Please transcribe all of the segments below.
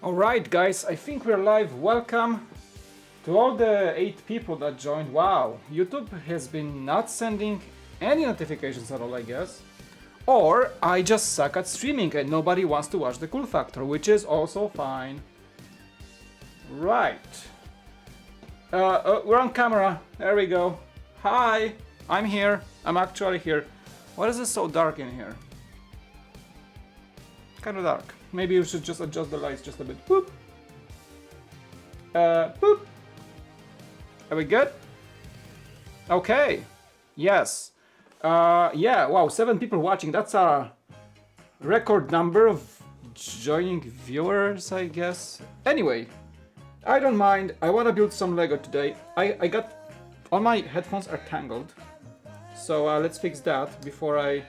Alright guys, I think we're live. Welcome to all the 8 people that joined. Wow, YouTube has been not sending any notifications at all, I guess. Or I just suck at streaming and nobody wants to watch the cool factor, which is also fine. Right. We're on camera. There we go. Hi, I'm here. I'm actually here. Why is it so dark in here? Kind of dark. Maybe you should just adjust the lights just a bit. Boop. Boop. Are we good? Okay. Yes. Yeah, wow, 7 people watching. That's a record number of joining viewers, I guess. Anyway, I don't mind. I want to build some Lego today. I got... all my headphones are tangled. So let's fix that before I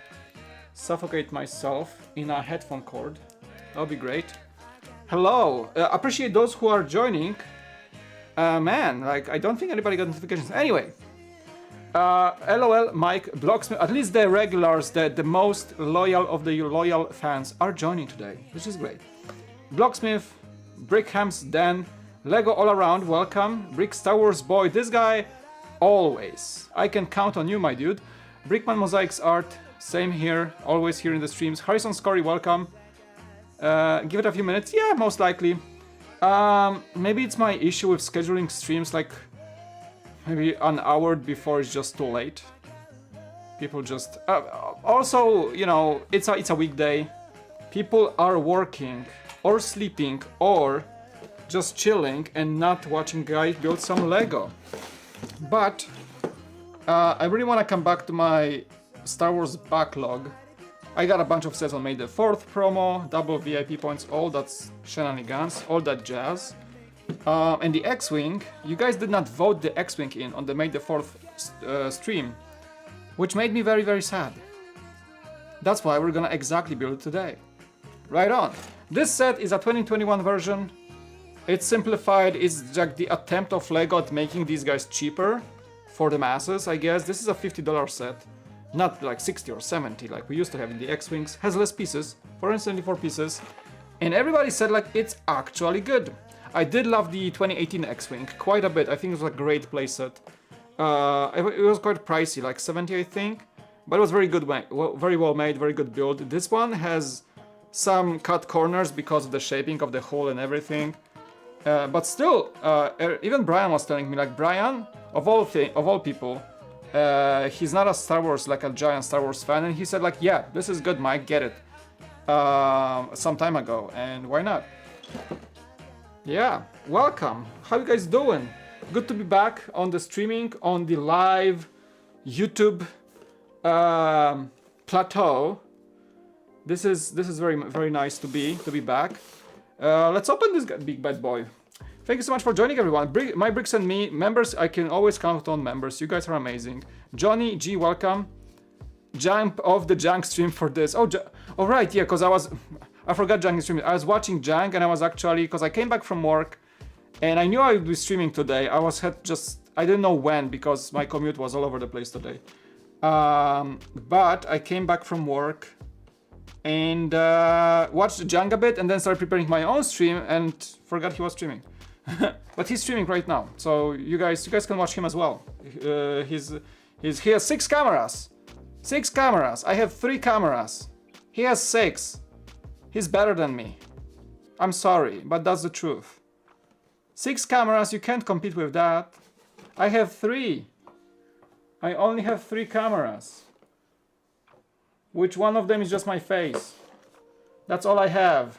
suffocate myself in a headphone cord. That'll be great. Hello! Appreciate those who are joining. Man, like, I don't think anybody got notifications. Anyway. LOL, Mike, Blocksmith, at least the regulars, the most loyal of the loyal fans are joining today, which is great. Blocksmith, Brickhams, Dan, Lego all around, welcome. Brick Star Wars boy, this guy, always. I can count on you, my dude. Brickman Mosaics Art, same here, always here in the streams. Harrison Scory, welcome. Give it a few minutes, yeah, most likely. Maybe it's my issue with scheduling streams like maybe an hour before it's just too late. People just... also, you know, it's a weekday. People are working or sleeping or just chilling and not watching guys build some Lego. But I really want to come back to my Star Wars backlog. I got a bunch of sets on May the 4th promo, double VIP points, all that's shenanigans, all that jazz. And the X-Wing, you guys did not vote the X-Wing in on the May the 4th stream, which made me very, very sad. That's why we're gonna exactly build it today. Right on. This set is a 2021 version. It's simplified, it's like the attempt of LEGO at making these guys cheaper for the masses, I guess. This is a $50 set. Not like 60 or 70 like we used to have in the X-Wings. Has less pieces, 474 pieces. And everybody said like it's actually good. I did love the 2018 X-Wing quite a bit. I think it was a great playset. It was quite pricey, like 70 I think. But it was very good, very well made, very good build. This one has some cut corners because of the shaping of the hull and everything. But still, even Brian was telling me, like, Brian, of all people, he's not a Star Wars, like a giant Star Wars fan, and he said like, yeah, this is good, Mike, get it. Some time ago, and why not? Yeah, welcome. How you guys doing? Good to be back on the streaming, on the live YouTube plateau. This is very, very nice to be back. Let's open this big bad boy. Thank you so much for joining, everyone. My Bricks and Me members, I can always count on members. You guys are amazing. Johnny G, welcome. Jump off the Junk stream for this. Oh, right, yeah, because I forgot Junk is streaming. I was watching Junk and I was actually, because I came back from work and I knew I would be streaming today. I didn't know when because my commute was all over the place today. But I came back from work and watched Junk a bit and then started preparing my own stream and forgot he was streaming. But he's streaming right now, so you guys can watch him as well. He has 6 cameras. 6 cameras. I have 3 cameras. He has 6. He's better than me. I'm sorry, but that's the truth. 6 cameras, you can't compete with that. I have 3. I only have 3 cameras. Which one of them is just my face. That's all I have.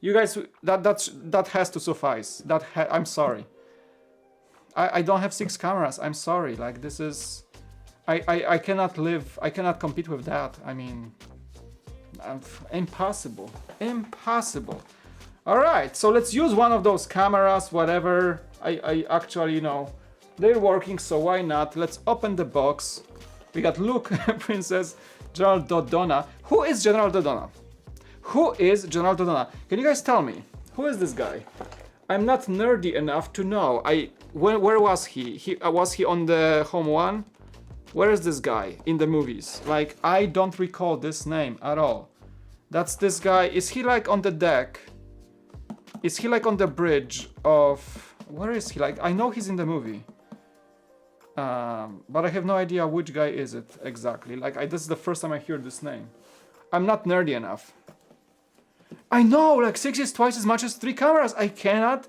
You guys, that has to suffice. I'm sorry. I don't have 6 cameras. I'm sorry. Like, this is... I cannot live... I cannot compete with that. I mean... impossible. Impossible. Alright, so let's use one of those cameras, whatever. I actually, you know... They're working, so why not? Let's open the box. We got Luke, Princess, General Dodonna. Who is General Dodonna? Who is General Dodonna? Can you guys tell me? Who is this guy? I'm not nerdy enough to know. Where was he? Was he on the Home One? Where is this guy in the movies? Like, I don't recall this name at all. That's this guy. Is he like on the deck? Is he like on the bridge of... Where is he? Like, I know he's in the movie. But I have no idea which guy is it exactly. Like, this is the first time I hear this name. I'm not nerdy enough. I know, like 6 is twice as much as 3 cameras. I cannot...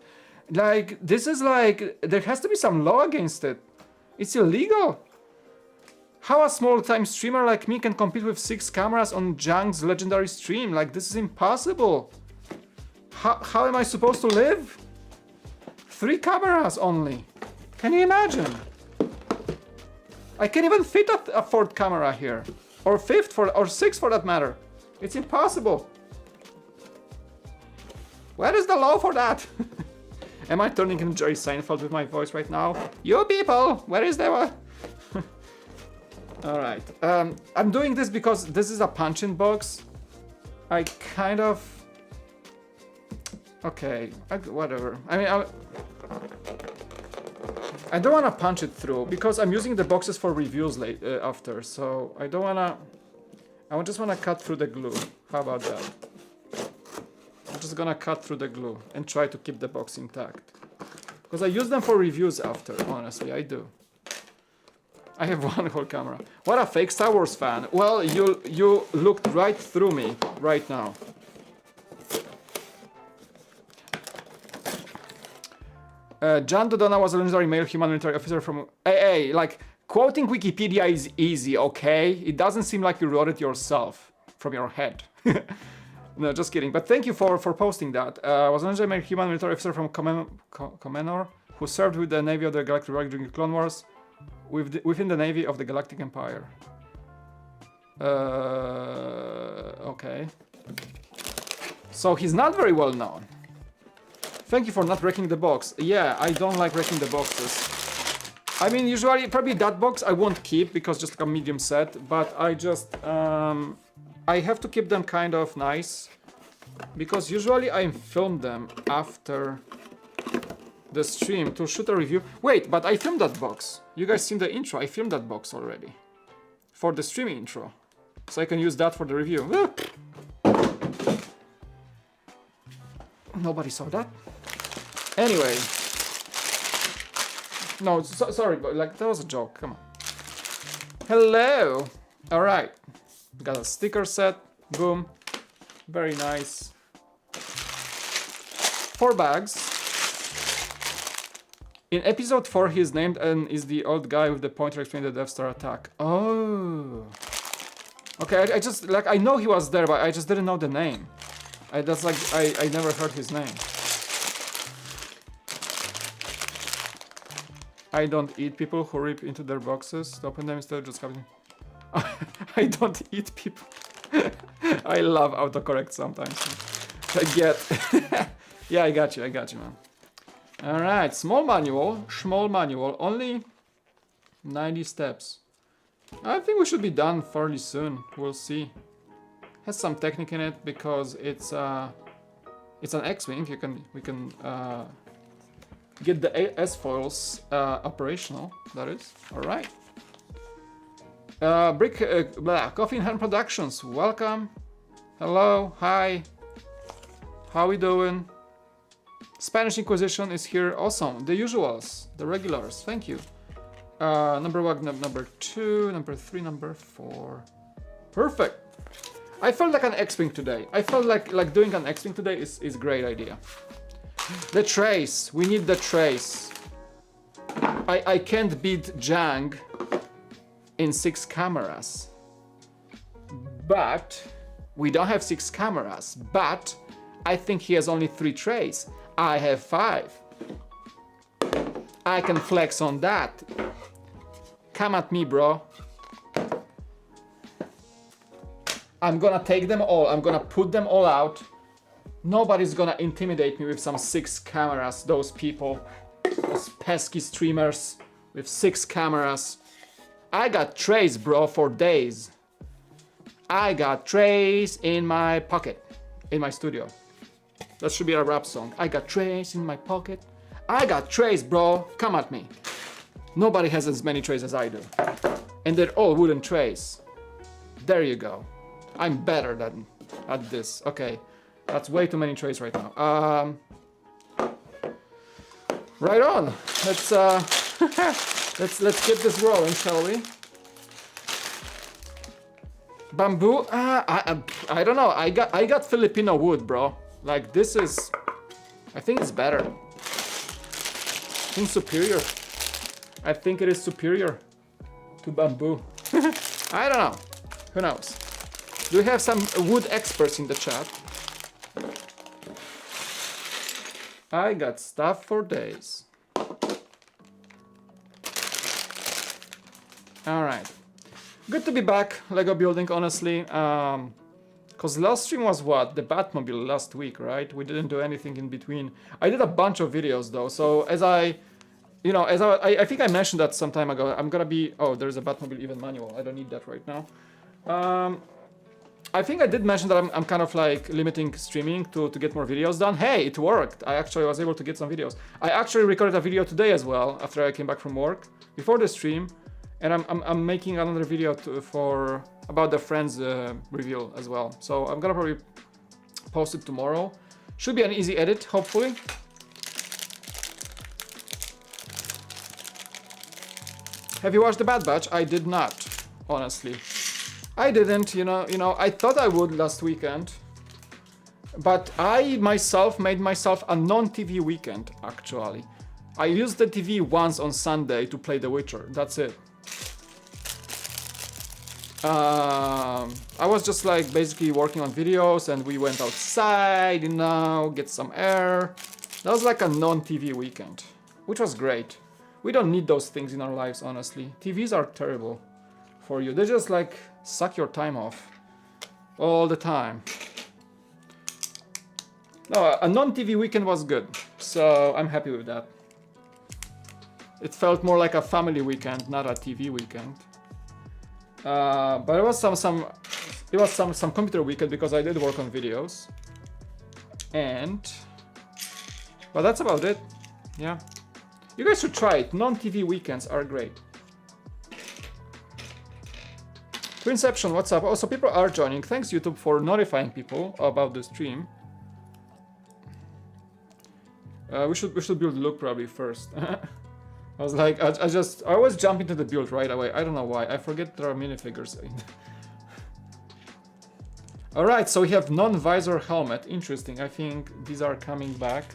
Like, this is like... There has to be some law against it. It's illegal. How a small-time streamer like me can compete with 6 cameras on Jang's legendary stream? Like, this is impossible. How am I supposed to live? 3 cameras only. Can you imagine? I can't even fit a 4th camera here. Or 5th, or 6th for that matter. It's impossible. Where is the law for that? Am I turning into Jerry Seinfeld with my voice right now? You people, where is the... Alright, I'm doing this because this is a punch-in box. I kind of... Okay, whatever. I mean, I don't want to punch it through because I'm using the boxes for reviews after, so I don't want to... I just want to cut through the glue. How about that? I'm just gonna cut through the glue and try to keep the box intact. Because I use them for reviews after, honestly, I do. I have one whole camera. What a fake Star Wars fan. Well, you looked right through me right now. John Dodonna was a legendary male human military officer from... Hey, like, quoting Wikipedia is easy, okay? It doesn't seem like you wrote it yourself from your head. No, just kidding. But thank you for posting that. Was a legendary human military officer from Comenor who served with the Navy of the Galactic Republic during the Clone Wars within the Navy of the Galactic Empire. Okay. So he's not very well known. Thank you for not wrecking the box. Yeah, I don't like wrecking the boxes. I mean, usually, probably that box I won't keep because just like a medium set, but I just, I have to keep them kind of nice because usually I film them after the stream to shoot a review. Wait, but I filmed that box. You guys seen the intro? I filmed that box already for the stream intro, so I can use that for the review. Nobody saw that. Anyway, no, sorry, but like that was a joke. Come on. Hello. All right, got a sticker set. Boom. Very nice. 4 bags. In episode 4, he is named and is the old guy with the pointer explaining the Death Star attack. Oh. Okay, I just like I know he was there, but I just didn't know the name. That's like I never heard his name. I don't eat people who rip into their boxes. To open them instead of just having... I don't eat people. I love autocorrect sometimes. I get... Yeah, I got you, man. Alright, small manual, only 90 steps. I think we should be done fairly soon, we'll see. Has some technique in it because it's an X-Wing, we can get the S-foils operational, that is. Alright. Coffee and Hand Productions, welcome. Hello, hi. How we doing? Spanish Inquisition is here, awesome. The usuals, the regulars, thank you. Number 1, number 2, number 3, number 4. Perfect. I felt like an X-Wing today. I felt like doing an X-Wing today is a great idea. The trace, we need the trace. I can't beat Jang in 6 cameras. But we don't have 6 cameras, but I think he has only 3 trays. I have 5. I can flex on that. Come at me, bro. I'm gonna take them all. I'm gonna put them all out. Nobody's gonna intimidate me with some 6 cameras. Those people, those pesky streamers with 6 cameras. I got trays, bro, for days. I got trays in my pocket, in my studio. That should be a rap song. I got trays in my pocket. I got trays, bro. Come at me. Nobody has as many trays as I do. And they're all wooden trays. There you go. I'm better than at this. Okay. That's way too many trays right now. Right on. Let's let's get this rolling, shall we? Bamboo? I don't know. I got Filipino wood, bro. Like this is, I think it's better. I think superior. I think it is superior to bamboo. I don't know. Who knows? Do we have some wood experts in the chat? I got stuff for days. Alright. Good to be back, Lego building, honestly. Because last stream was what? The Batmobile last week, right? We didn't do anything in between. I did a bunch of videos though, so as I think I mentioned that some time ago, I'm gonna be... Oh, there's a Batmobile even manual. I don't need that right now. I think I did mention that I'm kind of like limiting streaming to get more videos done. Hey, it worked. I actually was able to get some videos. I actually recorded a video today as well after I came back from work before the stream, and I'm making another video about the Friends reveal as well. So I'm gonna probably post it tomorrow. Should be an easy edit, hopefully. Have you watched The Bad Batch? I did not, honestly. I didn't, you know, I thought I would last weekend, but I myself made myself a non-TV weekend, actually. I used the TV once on Sunday to play The Witcher, that's it. I was just like basically working on videos and we went outside, you know, get some air. That was like a non-TV weekend, which was great. We don't need those things in our lives, honestly. TVs are terrible for you. They just like suck your time off all the time. No, a non-TV weekend was good, so I'm happy with that. It felt more like a family weekend, not a TV weekend. But it was some computer weekend because I did work on videos. But that's about it. Yeah. You guys should try it. Non-TV weekends are great. Twinception, what's up? Also, people are joining. Thanks, YouTube, for notifying people about the stream. We should build Luke probably first. I was like, I always jump into the build right away. I don't know why. I forget there are minifigures in. Alright, so we have non-visor helmet. Interesting. I think these are coming back.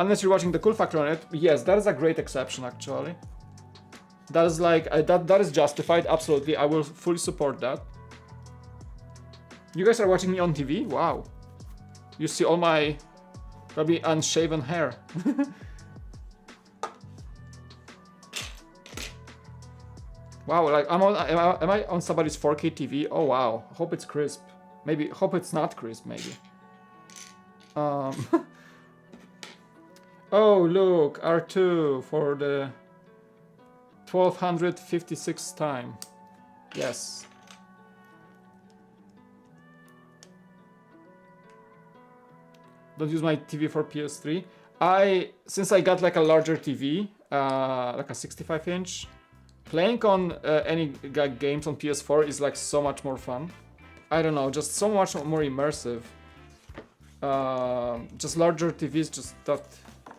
Unless you're watching the cool factor on it. Yes, that is a great exception, actually. That is like, that is justified, absolutely. I will fully support that. You guys are watching me on TV? Wow. You see all my probably unshaven hair. Wow, like am I on somebody's 4K TV? Oh wow, hope it's crisp. Maybe, hope it's not crisp, maybe. Oh look, R2 for the 1256th time. Yes. Don't use my TV for PS3. Since I got like a larger TV, like a 65-inch, playing on any games on PS4 is like so much more fun. I don't know, just so much more immersive. Just larger TVs, just that.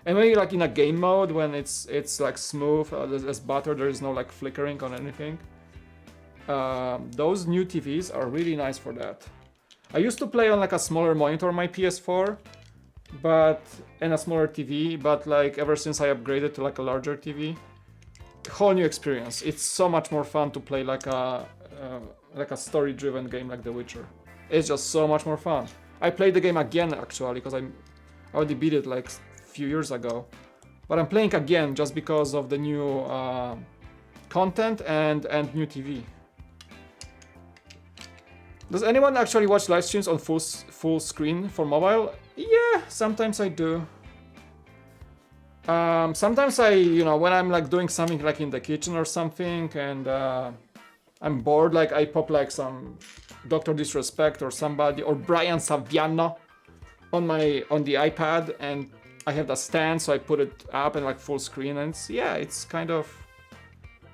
And maybe like in a game mode when it's like smooth as butter, there is no like flickering on anything. Those new TVs are really nice for that. I used to play on like a smaller monitor on my PS4, and a smaller TV, but like ever since I upgraded to like a larger TV, whole new experience. It's so much more fun to play like a story-driven game like The Witcher. It's just so much more fun. I played the game again actually because I already beat it like few years ago, but I'm playing again just because of the new content and new TV. Does anyone actually watch live streams on full screen for mobile? Yeah, sometimes I do. Sometimes when I'm like doing something like in the kitchen or something and I'm bored, like I pop like some Dr. Disrespect or somebody or Brian Saviano on the iPad, and I have the stand, so I put it up and like full screen, and it's kind of...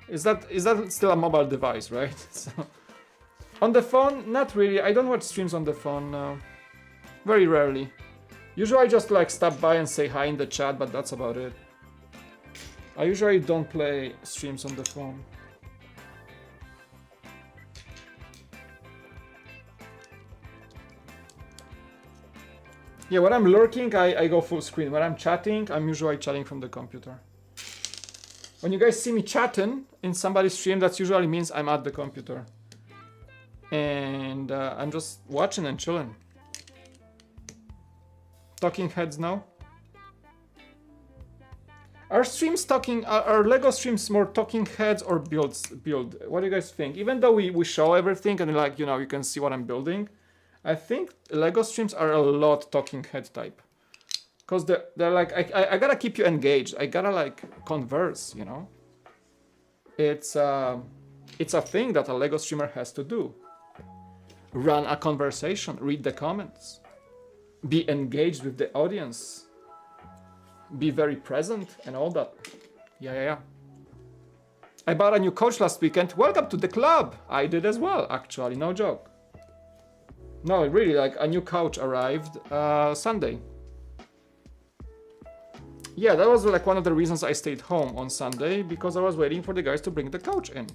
Is that still a mobile device, right? So, on the phone, not really. I don't watch streams on the phone now. Very rarely. Usually I just like stop by and say hi in the chat, but that's about it. I usually don't play streams on the phone. Yeah, when I'm lurking, I go full screen. When I'm chatting, I'm usually chatting from the computer. When you guys see me chatting in somebody's stream, that usually means I'm at the computer. And I'm just watching and chilling. Talking heads now. Are streams talking, are Lego streams more talking heads or build? What do you guys think? Even though we show everything and like, you know, you can see what I'm building, I think Lego streams are a lot talking head type. Because they're like, I gotta keep you engaged. I gotta like converse, you know? It's a thing that a Lego streamer has to do. Run a conversation, read the comments, be engaged with the audience, be very present and all that. Yeah. I bought a new couch last weekend. Welcome to the club. I did as well, actually, no joke. No, really, like a new couch arrived Sunday. Yeah, that was like one of the reasons I stayed home on Sunday, because I was waiting for the guys to bring the couch in.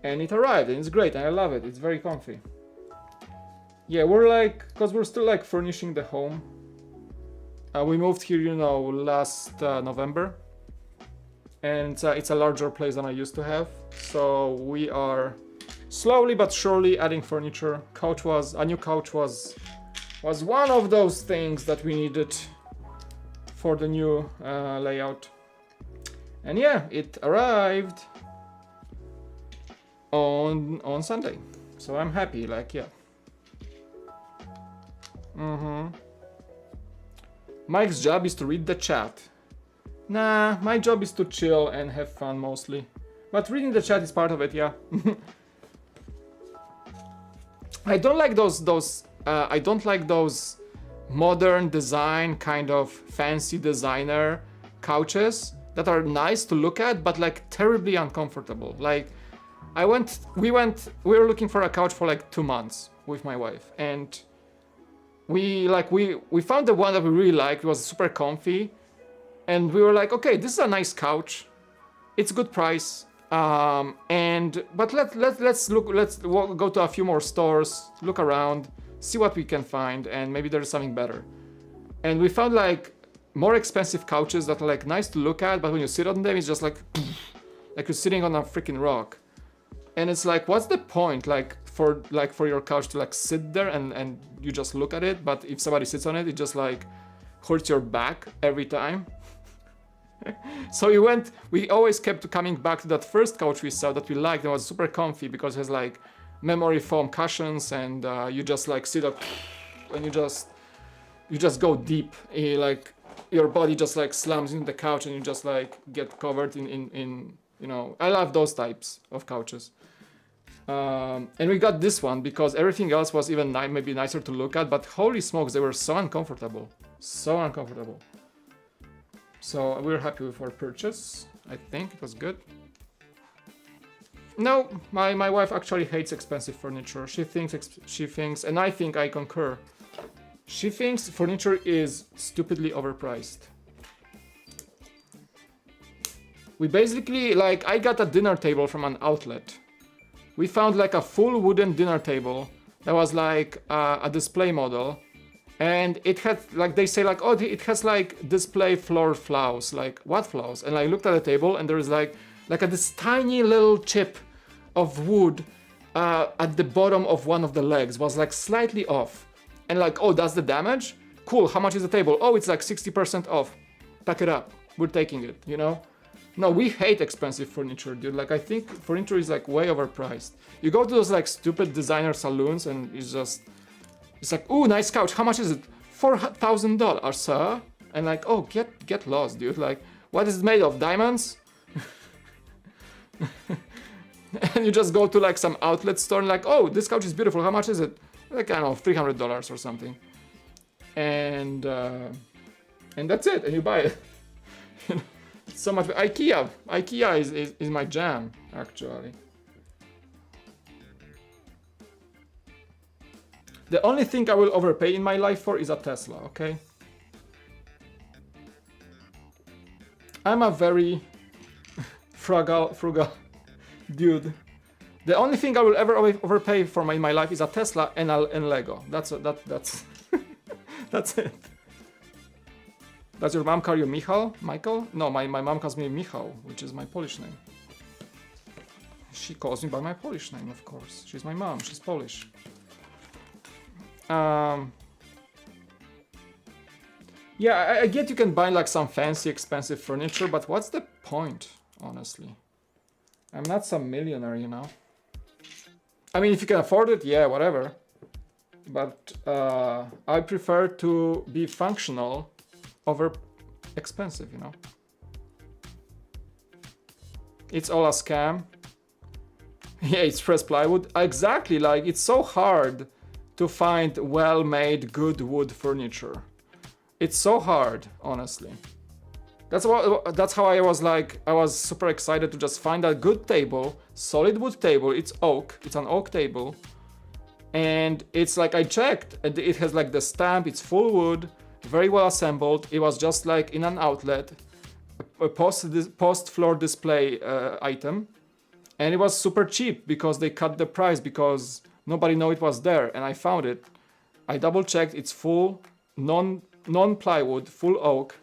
And it arrived, and it's great, and I love it. It's very comfy. Yeah, we're like, because we're still like furnishing the home. We moved here, you know, last November. And it's a larger place than I used to have. So we are slowly but surely adding furniture. A new couch was one of those things that we needed for the new layout. And yeah, it arrived on Sunday. So I'm happy, like, yeah. Mike's job is to read the chat. Nah, my job is to chill and have fun mostly. But reading the chat is part of it, yeah. I don't like those modern design, kind of fancy designer couches that are nice to look at, but like terribly uncomfortable. Like we were looking for a couch for like 2 months with my wife, and we found the one that we really liked. It was super comfy, and we were like, okay, this is a nice couch. It's a good price. But let's go to a few more stores, look around, see what we can find, and maybe there's something better. And we found like more expensive couches that are like nice to look at, but when you sit on them, it's just like you're sitting on a freaking rock. And it's like, what's the point? Like for your couch to like sit there and you just look at it, but if somebody sits on it, it just like hurts your back every time. So we always kept coming back to that first couch we saw that we liked. It was super comfy because it has like memory foam cushions, and you just like sit up and you just go deep. Like your body just like slams into the couch and you just like get covered in you know, I love those types of couches. And we got this one because everything else was even maybe nicer to look at, but holy smokes, they were so uncomfortable. So we're happy with our purchase. I think it was good. No, my wife actually hates expensive furniture. She thinks, and I think I concur. She thinks furniture is stupidly overpriced. We basically, like, I got a dinner table from an outlet. We found like a full wooden dinner table that was like a display model. And it had, like, they say like, oh, it has like display floor flaws. Like, what flaws? And I looked at the table and there is like this tiny little chip of wood at the bottom of one of the legs was like slightly off. And like, oh, that's the damage? Cool, how much is the table? Oh, it's like 60% off. Pack it up, we're taking it, you know? No, we hate expensive furniture, dude. Like, I think furniture is like way overpriced. You go to those like stupid designer saloons and it's like, ooh, nice couch. How much is it? $4,000, sir. And like, oh, get lost, dude. Like, what is it made of? Diamonds? And you just go to like some outlet store and like, oh, this couch is beautiful. How much is it? Like, I don't know, $300 or something. And that's it. And you buy it. So much. IKEA is my jam, actually. The only thing I will overpay in my life for is a Tesla, okay? I'm a very frugal dude. The only thing I will ever overpay for in my life is a Tesla and Lego. That's that's it. Does your mom call you Michał? Michael? No, my mom calls me Michał, which is my Polish name. She calls me by my Polish name, of course. She's my mom. She's Polish. Yeah, I get you can buy like some fancy, expensive furniture, but what's the point, honestly? I'm not some millionaire, you know. I mean, if you can afford it, yeah, whatever. But I prefer to be functional over expensive, you know. It's all a scam. Yeah, it's pressed plywood. Exactly, like it's so hard to find well-made, good wood furniture. It's so hard, honestly. That's how I was super excited to just find a good table, solid wood table. It's oak. It's an oak table, and it's like I checked, and it has like the stamp. It's full wood, very well assembled. It was just like in an outlet, a post floor display item, and it was super cheap because they cut the price because nobody knew it was there, and I found it. I double checked. It's full, non plywood, full oak.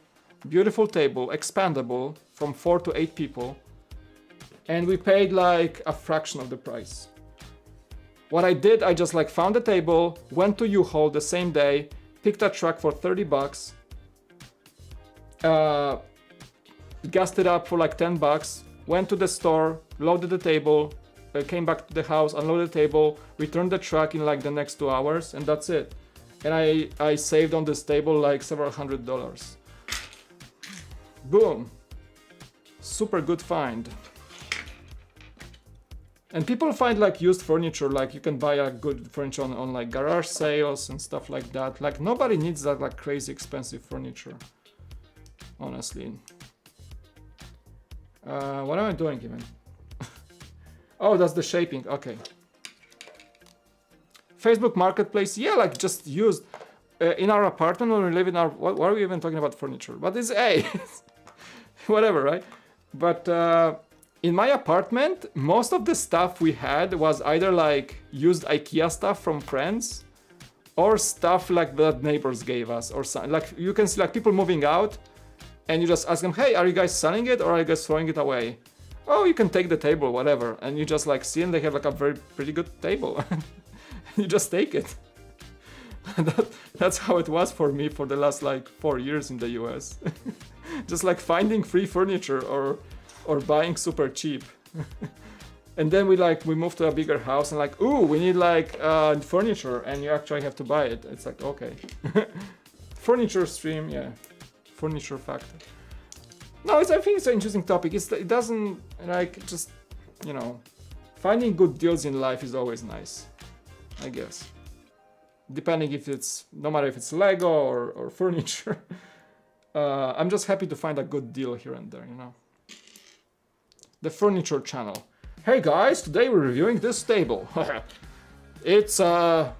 Beautiful table, expandable from 4 to 8 people, and we paid like a fraction of the price. What I did, I just like found a table, went to U-Haul the same day, picked a truck for $30, gassed it up for like $10, went to the store, loaded the table, came back to the house, unloaded the table, returned the truck in like the next 2 hours, and that's it. And I saved on this table like several $100s. Boom. Super good find. And people find like used furniture, like you can buy a good furniture on like garage sales and stuff like that. Like nobody needs that like crazy expensive furniture, honestly. What am I doing even? Oh, that's the shaping, okay. Facebook Marketplace, yeah, like just used in our apartment when we live in our, what are we even talking about furniture? But it's whatever, right? But in my apartment, most of the stuff we had was either like used IKEA stuff from friends or stuff like that neighbors gave us, or something. Like you can see like people moving out and you just ask them, hey, are you guys selling it or are you guys throwing it away? Oh, you can take the table, whatever. And you just like see and they have like a pretty good table. You just take it. That's how it was for me for the last like 4 years in the US. Just like finding free furniture or buying super cheap. And then we moved to a bigger house and like, ooh, we need like furniture, and you actually have to buy it. It's like, okay. Furniture stream, yeah. Furniture factor. No, I think it's an interesting topic. It doesn't like just, you know, finding good deals in life is always nice, I guess. Depending if it's, no matter if it's Lego or furniture. I'm just happy to find a good deal here and there, you know. The furniture channel. Hey guys, today we're reviewing this table. It's a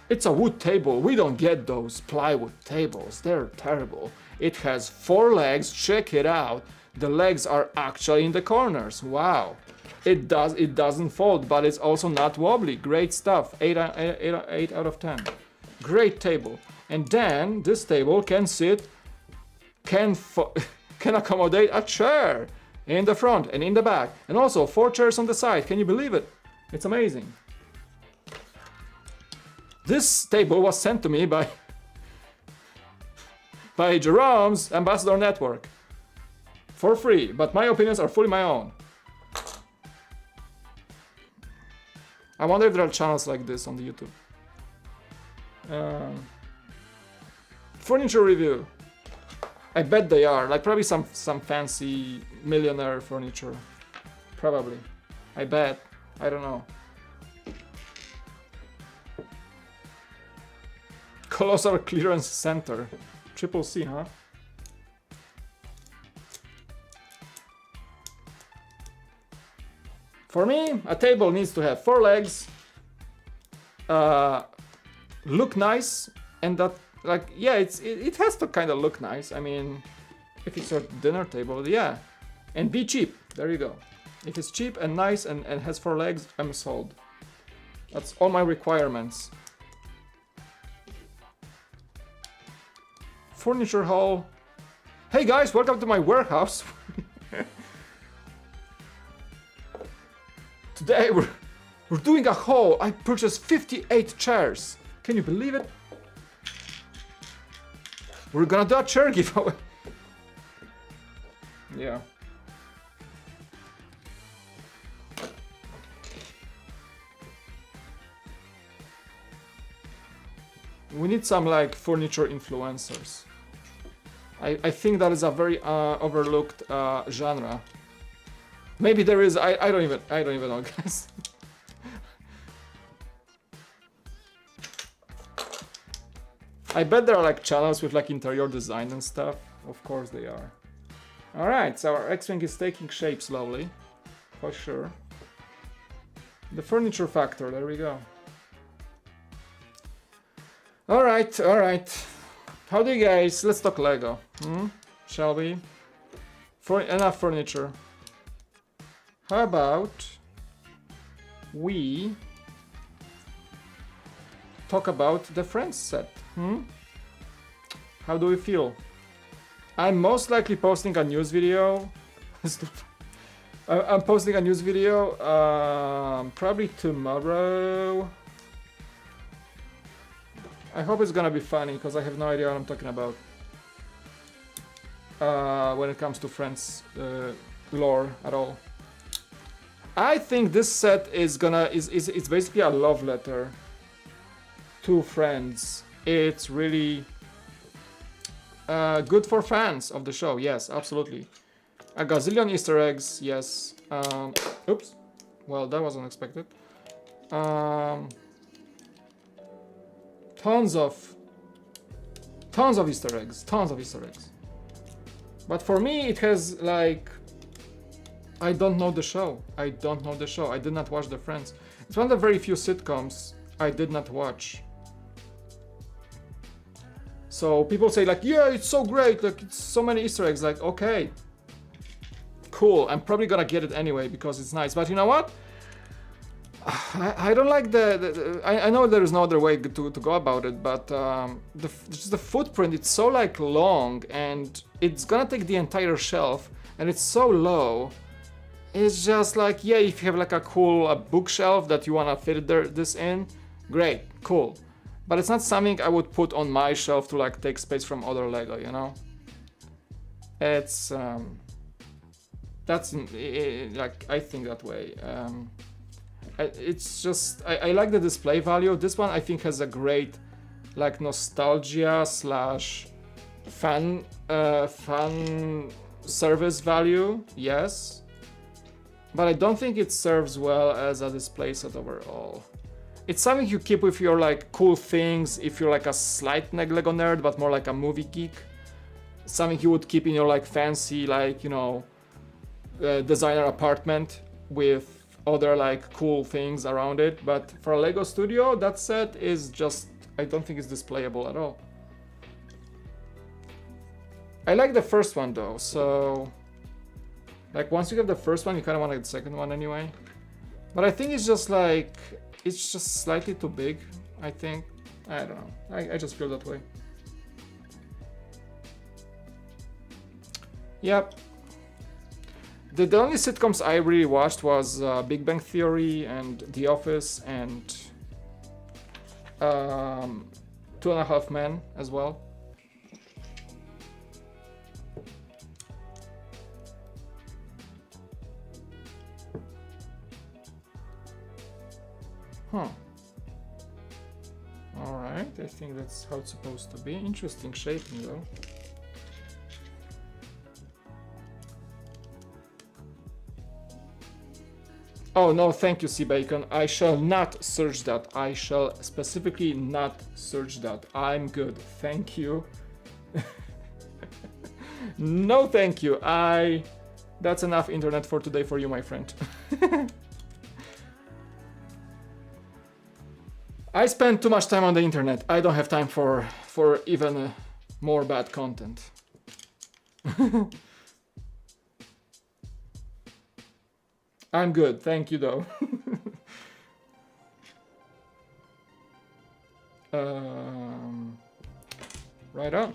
wood table. We don't get those plywood tables. They're terrible. It has 4 legs. Check it out. The legs are actually in the corners. Wow. It doesn't fold, but it's also not wobbly. Great stuff. 8 out of 10. Great table. And then this table can accommodate a chair in the front and in the back, and also 4 chairs on the side. Can you believe it? It's amazing. This table was sent to me by Jerome's Ambassador Network for free, but my opinions are fully my own. I wonder if there are channels like this on the YouTube. Furniture review. I bet they are, like probably some fancy millionaire furniture. Probably. I bet. I don't know. Colossal Clearance Center. Triple C, huh? For me, a table needs to have 4 legs, look nice, and that, like, yeah, it has to kind of look nice. I mean, If it's a dinner table, yeah. And be cheap. There you go. If it's cheap and nice and has 4 legs, I'm sold. That's all my requirements. Furniture haul. Hey guys, welcome to my warehouse. Today we're doing a haul. I purchased 58 chairs. Can you believe it? We're gonna do a chair giveaway. Yeah. We need some like furniture influencers. I think that is a very overlooked genre. Maybe there is. I don't even know, guys. I bet there are like channels with like interior design and stuff. Of course they are. All right, so our X-wing is taking shape slowly, for sure. The furniture factor. There we go. All right, all right. How do you guys? Let's talk Lego. Shall we? For enough furniture. How about we talk about the Friends set? How do we feel? I'm most likely posting a news video. I'm posting a news video probably tomorrow. I hope it's gonna be funny because I have no idea what I'm talking about when it comes to Friends lore at all. I think this set is it's basically a love letter to Friends. It's really good for fans of the show. Yes, absolutely. A gazillion Easter eggs. Yes. Oops. Well, that was unexpected. Tons of Easter eggs. Tons of Easter eggs. But for me, it has like. I don't know the show. I don't know the show. I did not watch the Friends. It's one of the very few sitcoms I did not watch. So people say like, yeah, it's so great, like it's so many Easter eggs. Like, okay, cool. I'm probably gonna get it anyway because it's nice. But you know what? I don't like I know there is no other way to go about it, but just the footprint. It's so like long, and it's gonna take the entire shelf, and it's so low. It's just like, yeah, if you have like a cool bookshelf that you wanna fit this in, great, cool. But it's not something I would put on my shelf to like take space from other Lego, you know? It's that's like I think that way. It's just I like the display value. This one I think has a great like nostalgia slash fan service value. Yes, but I don't think it serves well as a display set overall. It's something you keep with your like cool things if you're like a slight Lego nerd, but more like a movie geek. Something you would keep in your like fancy like, you know, designer apartment with other like cool things around it. But for a Lego studio, that set is just, I don't think it's displayable at all. I like the first one though, so like once you get the first one, you kind of want to get the second one anyway. But I think it's just like, it's just slightly too big, I think. I don't know. I just feel that way. Yep. The only sitcoms I really watched was Big Bang Theory and The Office and 2.5 Men as well. Huh. Alright, I think that's how it's supposed to be. Interesting shaping though. Oh no, thank you, C-Bacon. I shall not search that. I shall specifically not search that. I'm good. Thank you. No, thank you. That's enough internet for today for you, my friend. I spend too much time on the internet. I don't have time for even more bad content. I'm good, thank you though. Right on.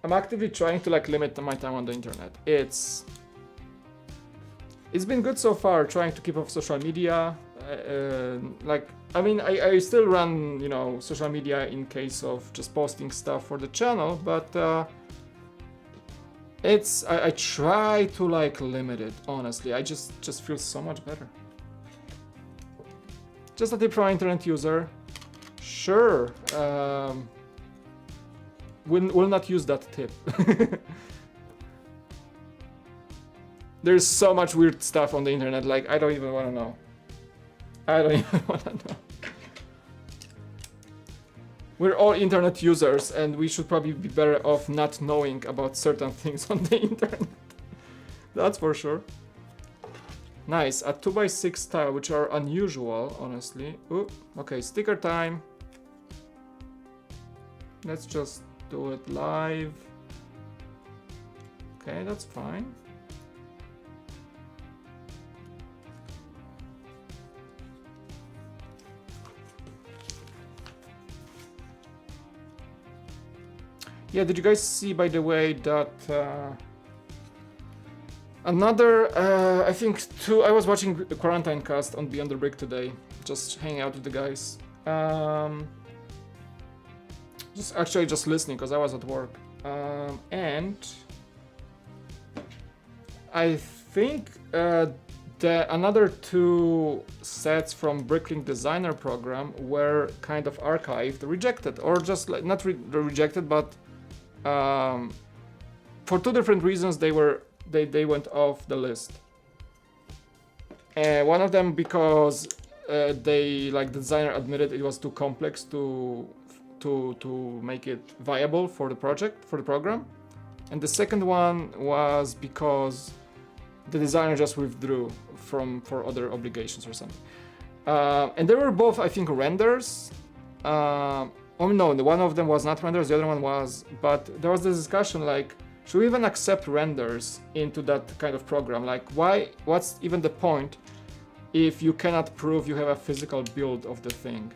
I'm actively trying to like limit my time on the internet. It's been good so far, trying to keep off social media. Like, I mean, I still run, you know, social media in case of just posting stuff for the channel, but I try to like limit it, honestly. I just feel so much better. Just a tip for an internet user. Sure. Will not use that tip. There's so much weird stuff on the internet, like I don't even want to know. I don't even want to know. We're all internet users and we should probably be better off not knowing about certain things on the internet. That's for sure. Nice, a 2x6 tile, which are unusual, honestly. Ooh, okay, sticker time. Let's just do it live. Okay, that's fine. Yeah, did you guys see, by the way, that another, I think I was watching the Quarantine Cast on Beyond the Brick today, just hanging out with the guys. Just listening, because I was at work. And I think another 2 sets from Bricklink Designer program were kind of archived, rejected, or just like not rejected, but for 2 different reasons they went off the list. One of them because the designer admitted it was too complex to make it viable for the program, and the second one was because the designer just withdrew for other obligations or something. And they were both, I think, renders. Oh no, one of them was not renders, the other one was. But there was this discussion like, should we even accept renders into that kind of program? Like, what's even the point if you cannot prove you have a physical build of the thing?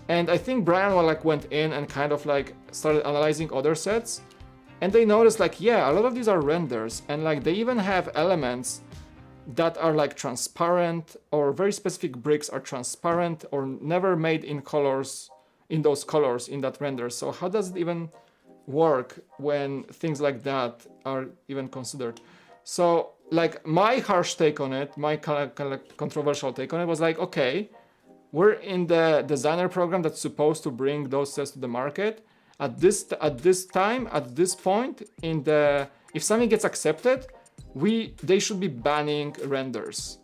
And I think Brian went in and kind of like started analyzing other sets, and they noticed like, yeah, a lot of these are renders, and like they even have elements that are like transparent, or very specific bricks are transparent or never made in colors, in those colors in that render. So how does it even work when things like that are even considered? So like my harsh take on it, my kind of controversial take on it was like, okay, we're in the designer program that's supposed to bring those sets to the market. At this time, at this point, if something gets accepted, they should be banning renders.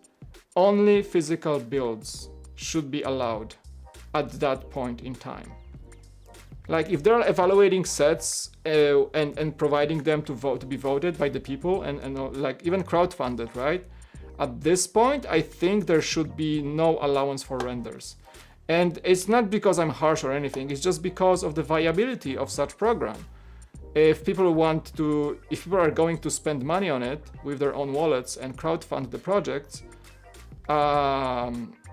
Only physical builds should be allowed at that point in time. Like if they're evaluating sets and providing them to be voted by the people and like even crowdfunded, right? At this point, I think there should be no allowance for renders. And it's not because I'm harsh or anything, it's just because of the viability of such program. If people are going to spend money on it with their own wallets and crowdfund the projects,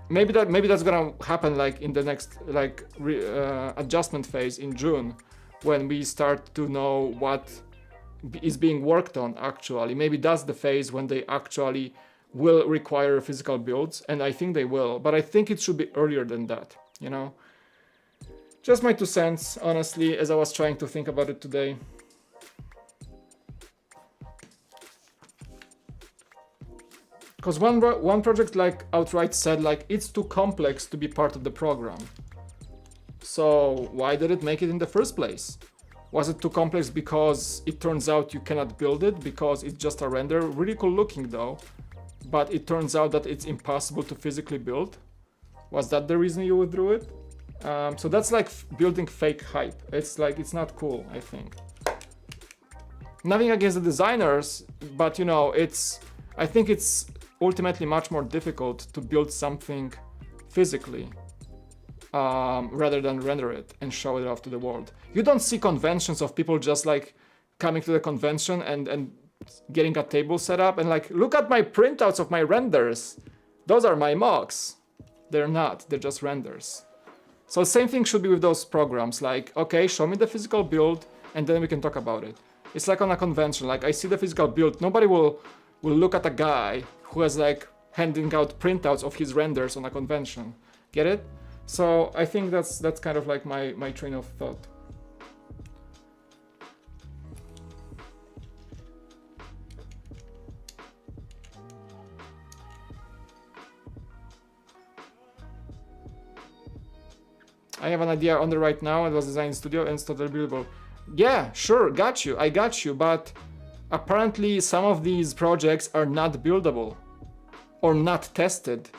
maybe that's gonna happen like in the next adjustment phase in June, when we start to know what is being worked on actually. Maybe that's the phase when they actually will require physical builds, and I think they will, but I think it should be earlier than that, you know? Just my 2 cents, honestly, as I was trying to think about it today. Because one project like outright said like, it's too complex to be part of the program. So why did it make it in the first place? Was it too complex because it turns out you cannot build it because it's just a render? Really cool looking though. But it turns out that it's impossible to physically build. Was that the reason you withdrew it? So that's like building fake hype. It's like, it's not cool, I think. Nothing against the designers, but you know, I think it's ultimately much more difficult to build something physically rather than render it and show it off to the world. You don't see conventions of people just like coming to the convention and getting a table set up and like, look at my printouts of my renders. Those are my mocks. They're not, they're just renders. So same thing should be with those programs, like, okay, show me the physical build and then we can talk about it. It's like on a convention, like I see the physical build, nobody will look at a guy who is like handing out printouts of his renders on a convention. Get it? So I think that's kind of like my train of thought. I have an idea on the right now, it was designed in studio and it's totally buildable. Yeah, sure, got you, I got you, but apparently some of these projects are not buildable or not tested.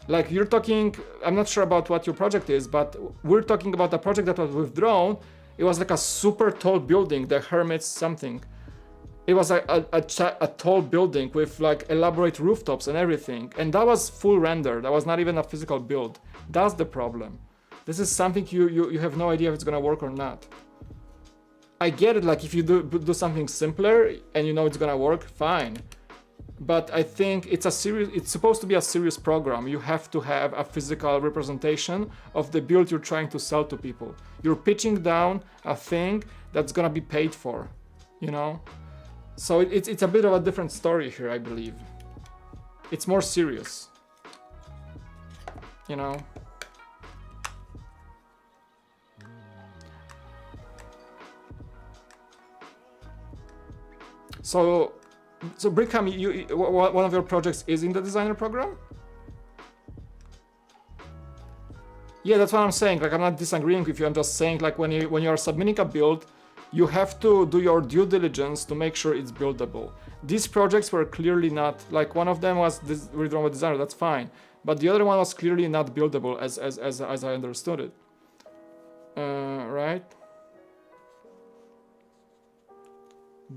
Like you're talking, I'm not sure about what your project is, but we're talking about a project that was withdrawn. It was like a super tall building, the Hermit's something. It was a tall building with like elaborate rooftops and everything. And that was full render, that was not even a physical build. That's the problem. This is something you have no idea if it's gonna work or not. I get it, like if you do something simpler and you know it's gonna work, fine. But I think it's supposed to be a serious program. You have to have a physical representation of the build you're trying to sell to people. You're pitching down a thing that's gonna be paid for, you know? So it's a bit of a different story here, I believe. It's more serious, you know? So Brickham, one of your projects is in the designer program? Yeah, that's what I'm saying. Like, I'm not disagreeing with you. I'm just saying, like, when you are submitting a build, you have to do your due diligence to make sure it's buildable. These projects were clearly not, like, one of them was withdrawn with designer. That's fine, but the other one was clearly not buildable, as I understood it. Right?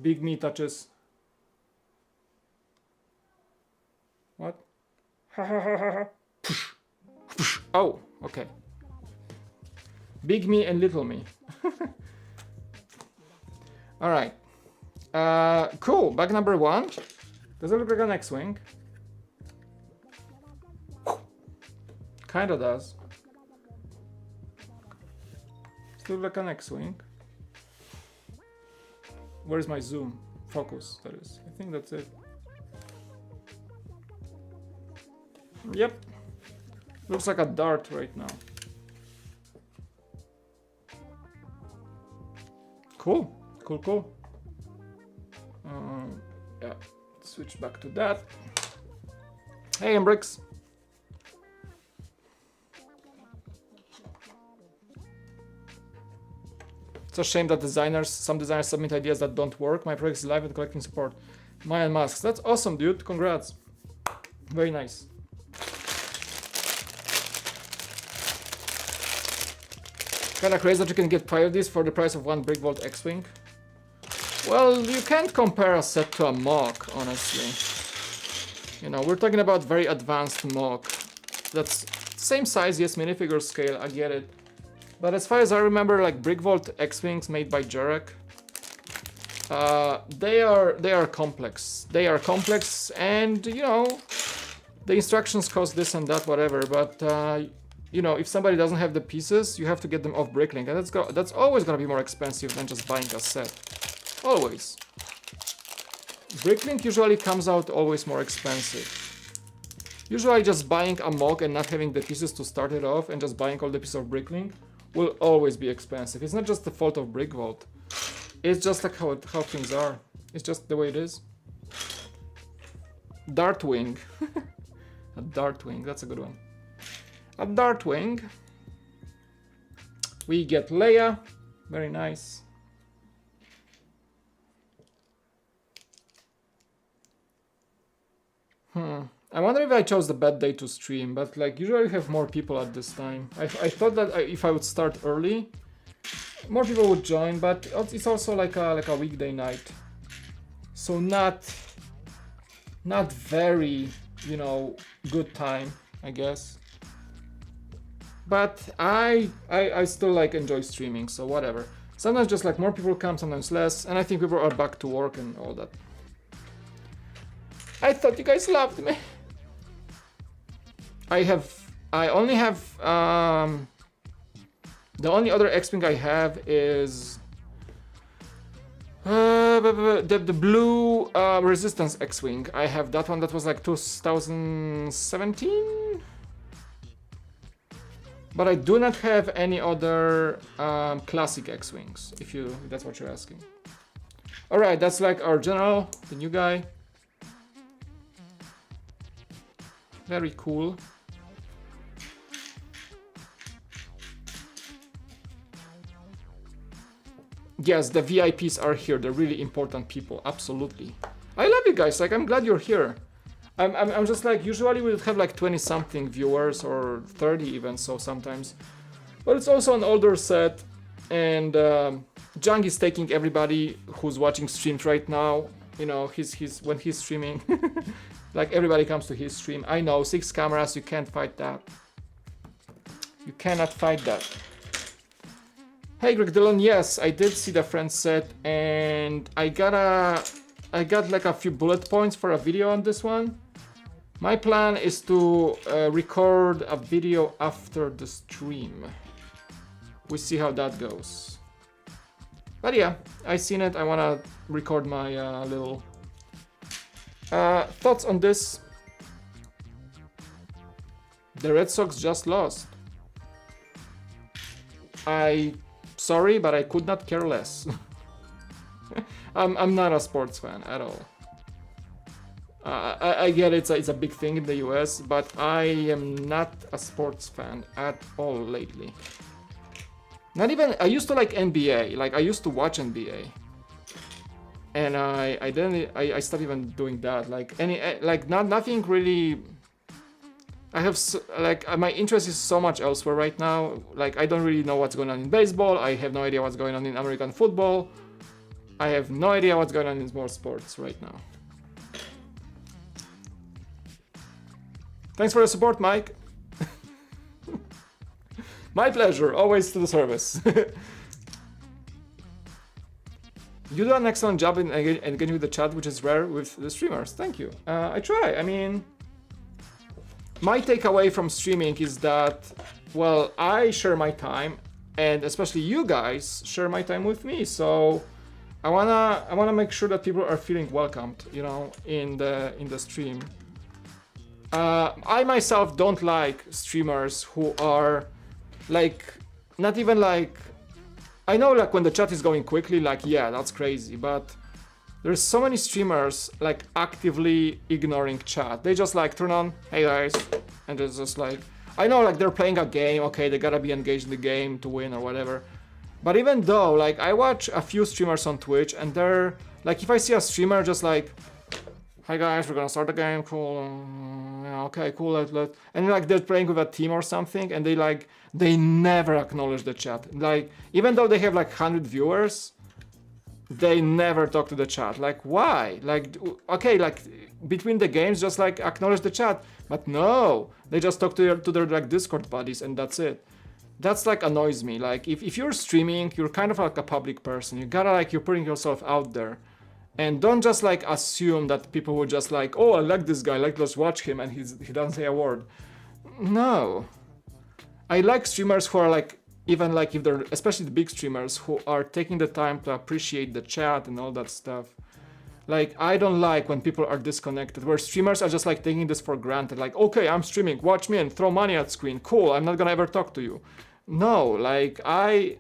Big Me touches. What? Oh, okay. Big Me and Little Me. All right. Cool. Bug number 1. Does it look like an X-wing? Kinda does. Still like an X-wing. Where's my zoom? Focus, that is. I think that's it. Yep. Looks like a dart right now. Cool. Cool. Yeah. Switch back to that. Hey, Embrix. It's a shame that some designers submit ideas that don't work. My project is live and collecting support. Mayan masks. That's awesome, dude. Congrats. Very nice. Kinda crazy that you can get 5 of these for the price of one Brickvault X-Wing. Well, you can't compare a set to a mock, honestly. You know, we're talking about very advanced mock. That's same size, yes, minifigure scale, I get it. But as far as I remember, like Brickvault X-Wings made by Jarek, they are complex. They are complex, and you know, the instructions cost this and that, whatever. But you know, if somebody doesn't have the pieces, you have to get them off Bricklink, and that's always gonna be more expensive than just buying a set. Always. Bricklink usually comes out always more expensive. Usually just buying a mock and not having the pieces to start it off and just buying all the pieces of Bricklink will always be expensive. It's not just the fault of Brickvault. It's just like how things are. It's just the way it is. Dartwing. A Dartwing, that's a good one. A Dartwing. We get Leia. Very nice. I wonder if I chose the bad day to stream, but like usually we have more people at this time. I thought that if I would start early, more people would join, but it's also like a weekday night, so not very you know, good time, I guess. But I still like enjoy streaming, so whatever. Sometimes just like more people come, sometimes less, and I think people are back to work and all that. I thought you guys loved me. I only have, the only other X-Wing I have is the blue Resistance X-Wing. I have that one that was like 2017? But I do not have any other classic X-Wings, if that's what you're asking. Alright, that's like our general, the new guy. Very cool. Yes, the VIPs are here. They're really important people. Absolutely. I love you guys. Like, I'm glad you're here. I'm just like, usually we would have like 20 something viewers or 30 even, so sometimes. But it's also an older set, and Jung is taking everybody who's watching streams right now. You know, when he's streaming, like everybody comes to his stream. I know, 6 cameras, you can't fight that. You cannot fight that. Hey Greg Dillon, yes, I did see the friend set, and I got like a few bullet points for a video on this one. My plan is to record a video after the stream. We see how that goes. But yeah, I seen it. I wanna record my little thoughts on this. The Red Sox just lost. Sorry, but I could not care less. I'm not a sports fan at all. I get it's a big thing in the US, but I am not a sports fan at all lately. Not even, I used to like NBA, like I used to watch NBA. And I stopped even doing that, nothing really. I have, my interest is so much elsewhere right now. Like, I don't really know what's going on in baseball. I have no idea what's going on in American football. I have no idea what's going on in more sports right now. Thanks for the support, Mike. My pleasure, always to the service. You do an excellent job in engaging with the chat, which is rare with the streamers. Thank you. I try. I mean, my takeaway from streaming is that, well, I share my time, and especially you guys share my time with me. So I wanna make sure that people are feeling welcomed, you know, in the stream. I myself don't like streamers who are like, not even like, I know like when the chat is going quickly, like, yeah, that's crazy, but there's so many streamers like actively ignoring chat. They just like turn on, hey guys, and it's just like, I know like they're playing a game, okay, they gotta be engaged in the game to win or whatever. But even though, like, I watch a few streamers on Twitch, and they're like, if I see a streamer just like, hi guys, we're gonna start the game, cool, yeah, okay, cool, and like they're playing with a team or something, and they never acknowledge the chat. Like, even though they have like 100 viewers, they never talk to the chat. Like, why? Like, okay, like between the games, just like acknowledge the chat, but no, they just talk to their like Discord buddies, and that's it. That's like annoys me. Like, if you're streaming, you're kind of like a public person. You gotta like, you're putting yourself out there. And don't just like assume that people will just like, oh, I like this guy, like, let's watch him, and he doesn't say a word. No. I like streamers who are like, even like if they're, especially the big streamers, who are taking the time to appreciate the chat and all that stuff. Like, I don't like when people are disconnected, where streamers are just like taking this for granted. Like, okay, I'm streaming, watch me and throw money at screen. Cool, I'm not gonna ever talk to you. No, like, a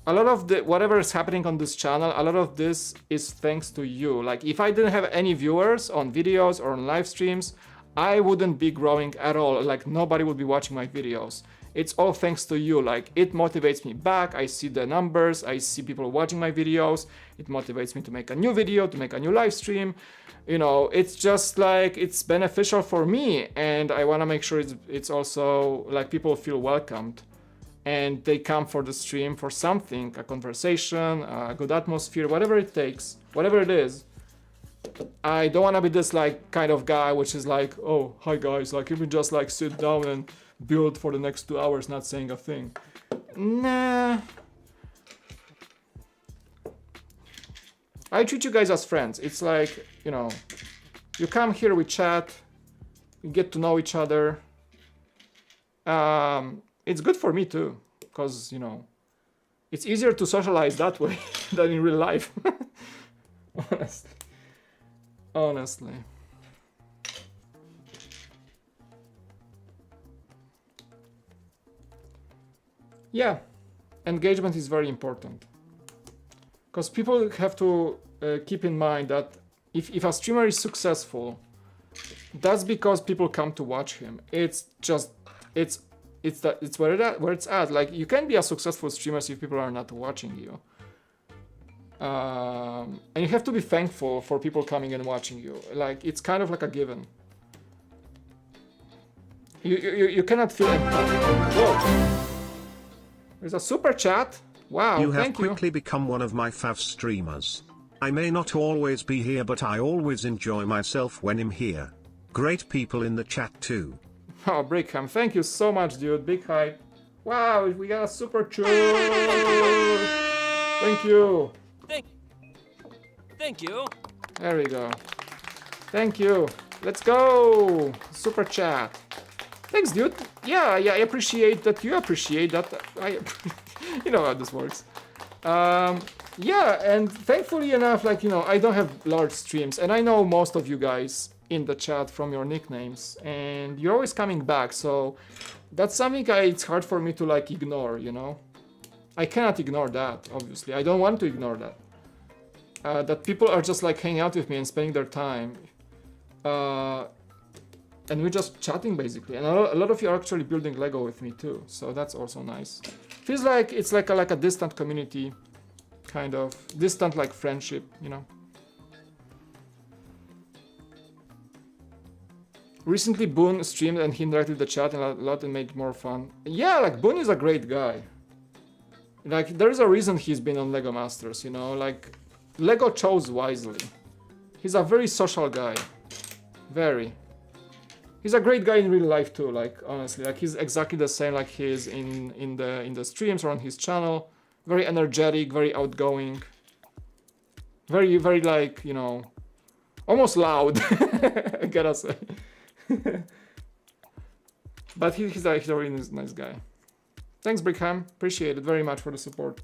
lot of the whatever is happening on this channel, a lot of this is thanks to you. Like, if I didn't have any viewers on videos or on live streams, I wouldn't be growing at all. Like, nobody would be watching my videos. It's all thanks to you. Like, it motivates me back. I see the numbers, I see people watching my videos. It motivates me to make a new video, to make a new live stream. You know, it's just like, it's beneficial for me, and I want to make sure it's also like people feel welcomed. And they come for the stream for something, a conversation, a good atmosphere, whatever it takes, whatever it is. I don't want to be this like kind of guy which is like, oh, hi guys, like you can just like sit down and build for the next 2 hours not saying a thing. Nah. I treat you guys as friends. It's like, you know, you come here, we chat, we get to know each other. It's good for me too, because, you know, it's easier to socialize that way than in real life. Honestly. Yeah, engagement is very important. Because people have to keep in mind that if a streamer is successful, that's because people come to watch him. It's where it's at. Like, you can be a successful streamer if people are not watching you. And you have to be thankful for people coming and watching you. Like, it's kind of like a given. You cannot feel it. Whoa. There's a super chat. Wow, you have thank quickly become one of my fav streamers. I may not always be here, but I always enjoy myself when I'm here. Great people in the chat too. Oh, Brickham, thank you so much, dude. Big hype. Wow, we got a super chat. Thank you. Thank you. There we go. Thank you. Let's go. Super chat. Thanks, dude. Yeah, I appreciate that you appreciate that. You know how this works. Yeah, and thankfully enough, like, you know, I don't have large streams, and I know most of you guys in the chat from your nicknames, and you're always coming back, so that's something it's hard for me to, like, ignore, you know? I cannot ignore that, obviously. I don't want to ignore that. That people are just, like, hanging out with me and spending their time. And we're just chatting, basically. And a lot of you are actually building Lego with me, too, so that's also nice. Feels like it's like a distant community, kind of. Distant, like, friendship, you know? Recently, Boone streamed and he interacted with the chat and a lot and made it more fun. Yeah, like, Boone is a great guy. Like, there is a reason he's been on Lego Masters, you know? Like, Lego chose wisely. He's a very social guy. Very. He's a great guy in real life too, like, honestly. Like, he's exactly the same like he is in the streams or on his channel. Very energetic, very outgoing. Very, very, like, you know, almost loud, I gotta say. But he's a really nice guy. Thanks, Brickham. Appreciate it very much for the support.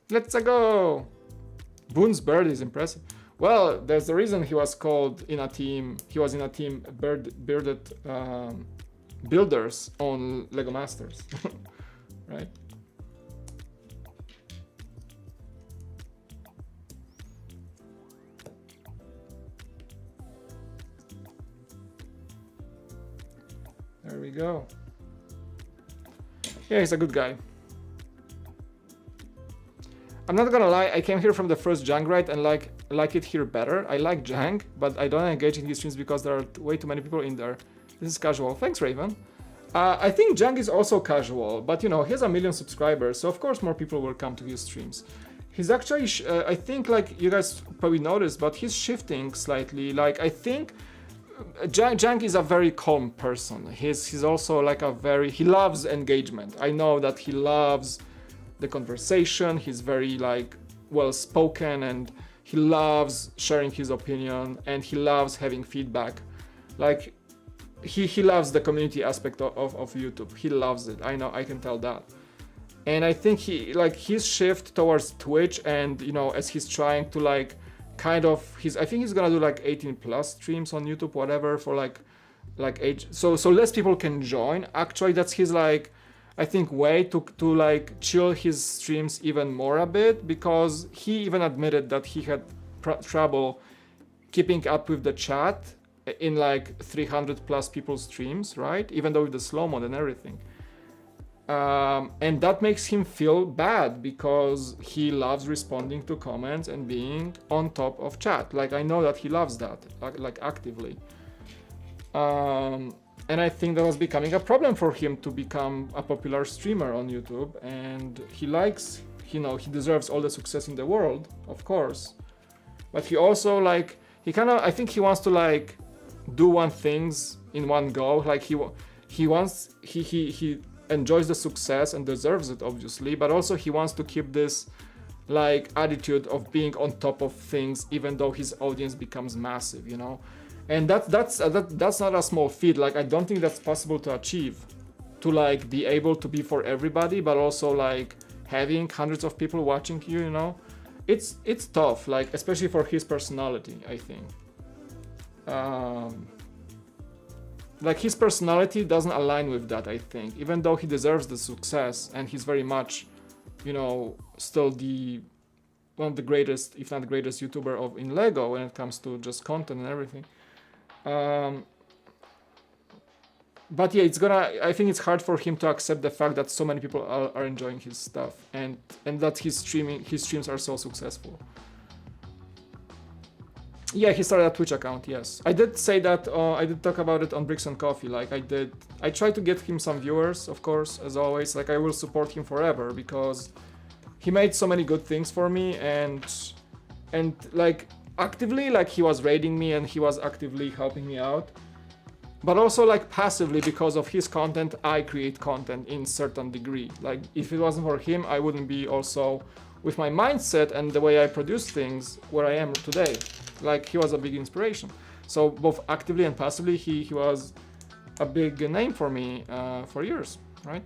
Let's go! Boone's bird is impressive. Well, there's the reason he was called in a team. He was in a team bearded builders on Lego Masters, right? There we go. Yeah, he's a good guy. I'm not gonna lie, I came here from the first Jang raid and like it here better. I like Jang, but I don't engage in his streams because there are way too many people in there. This is casual. Thanks, Raven. I think Jang is also casual, but you know, he has 1 million subscribers, so of course more people will come to his streams. He's actually, I think, like, you guys probably noticed, but he's shifting slightly. Like, I think Jang is a very calm person. He's also like he loves engagement. I know that he loves the conversation. He's very, like, well spoken, and he loves sharing his opinion, and he loves having feedback. Like, he loves the community aspect of YouTube. He loves it. I know, I can tell that. And I think his shift towards Twitch, and, you know, as he's trying to, like, kind of, I think he's gonna do like 18+ streams on YouTube, whatever, for like age, so less people can join. Actually, that's his, like, I think, way to like chill his streams even more a bit, because he even admitted that he had trouble keeping up with the chat in like 300+ people's streams, right? Even though with the slow mode and everything. And that makes him feel bad, because he loves responding to comments and being on top of chat. Like, I know that he loves that, like actively. And I think that was becoming a problem for him to become a popular streamer on YouTube, and he likes you know, he deserves all the success in the world, of course. But he also like, he kind of, I think he wants to like do one things in one go. Like he enjoys the success and deserves it, obviously, but also he wants to keep this like attitude of being on top of things, even though his audience becomes massive, you know. And that's not a small feat. Like, I don't think that's possible to achieve, to like be able to be for everybody, but also like having hundreds of people watching you, you know. It's tough, like, especially for his personality, I think. Like, his personality doesn't align with that, I think, even though he deserves the success and he's very much, you know, still one of the greatest, if not the greatest YouTuber in LEGO when it comes to just content and everything. But yeah, I think it's hard for him to accept the fact that so many people are enjoying his stuff and that his streams are so successful. Yeah, he started a Twitch account, yes. I did say that, I did talk about it on Bricks and Coffee, like I tried to get him some viewers, of course, as always. Like, I will support him forever because he made so many good things for me, and like actively, like, he was raiding me and he was actively helping me out. But also like passively, because of his content, I create content in certain degree. Like, if it wasn't for him, I wouldn't be also with my mindset and the way I produce things where I am today. Like, he was a big inspiration. So both actively and passively, he was a big name for me for years, right?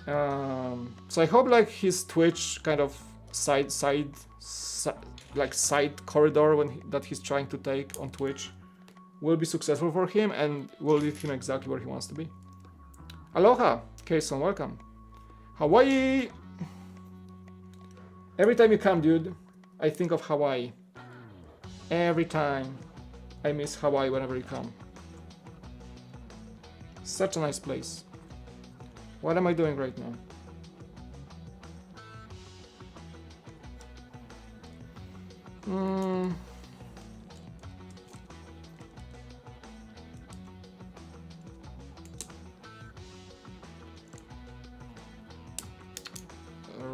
So I hope like his Twitch kind of side corridor that he's trying to take on Twitch will be successful for him and will lead him exactly where he wants to be. Aloha, Kason, welcome. Hawaii! Every time you come, dude, I think of Hawaii. Every time I miss Hawaii whenever you come. Such a nice place. What am I doing right now?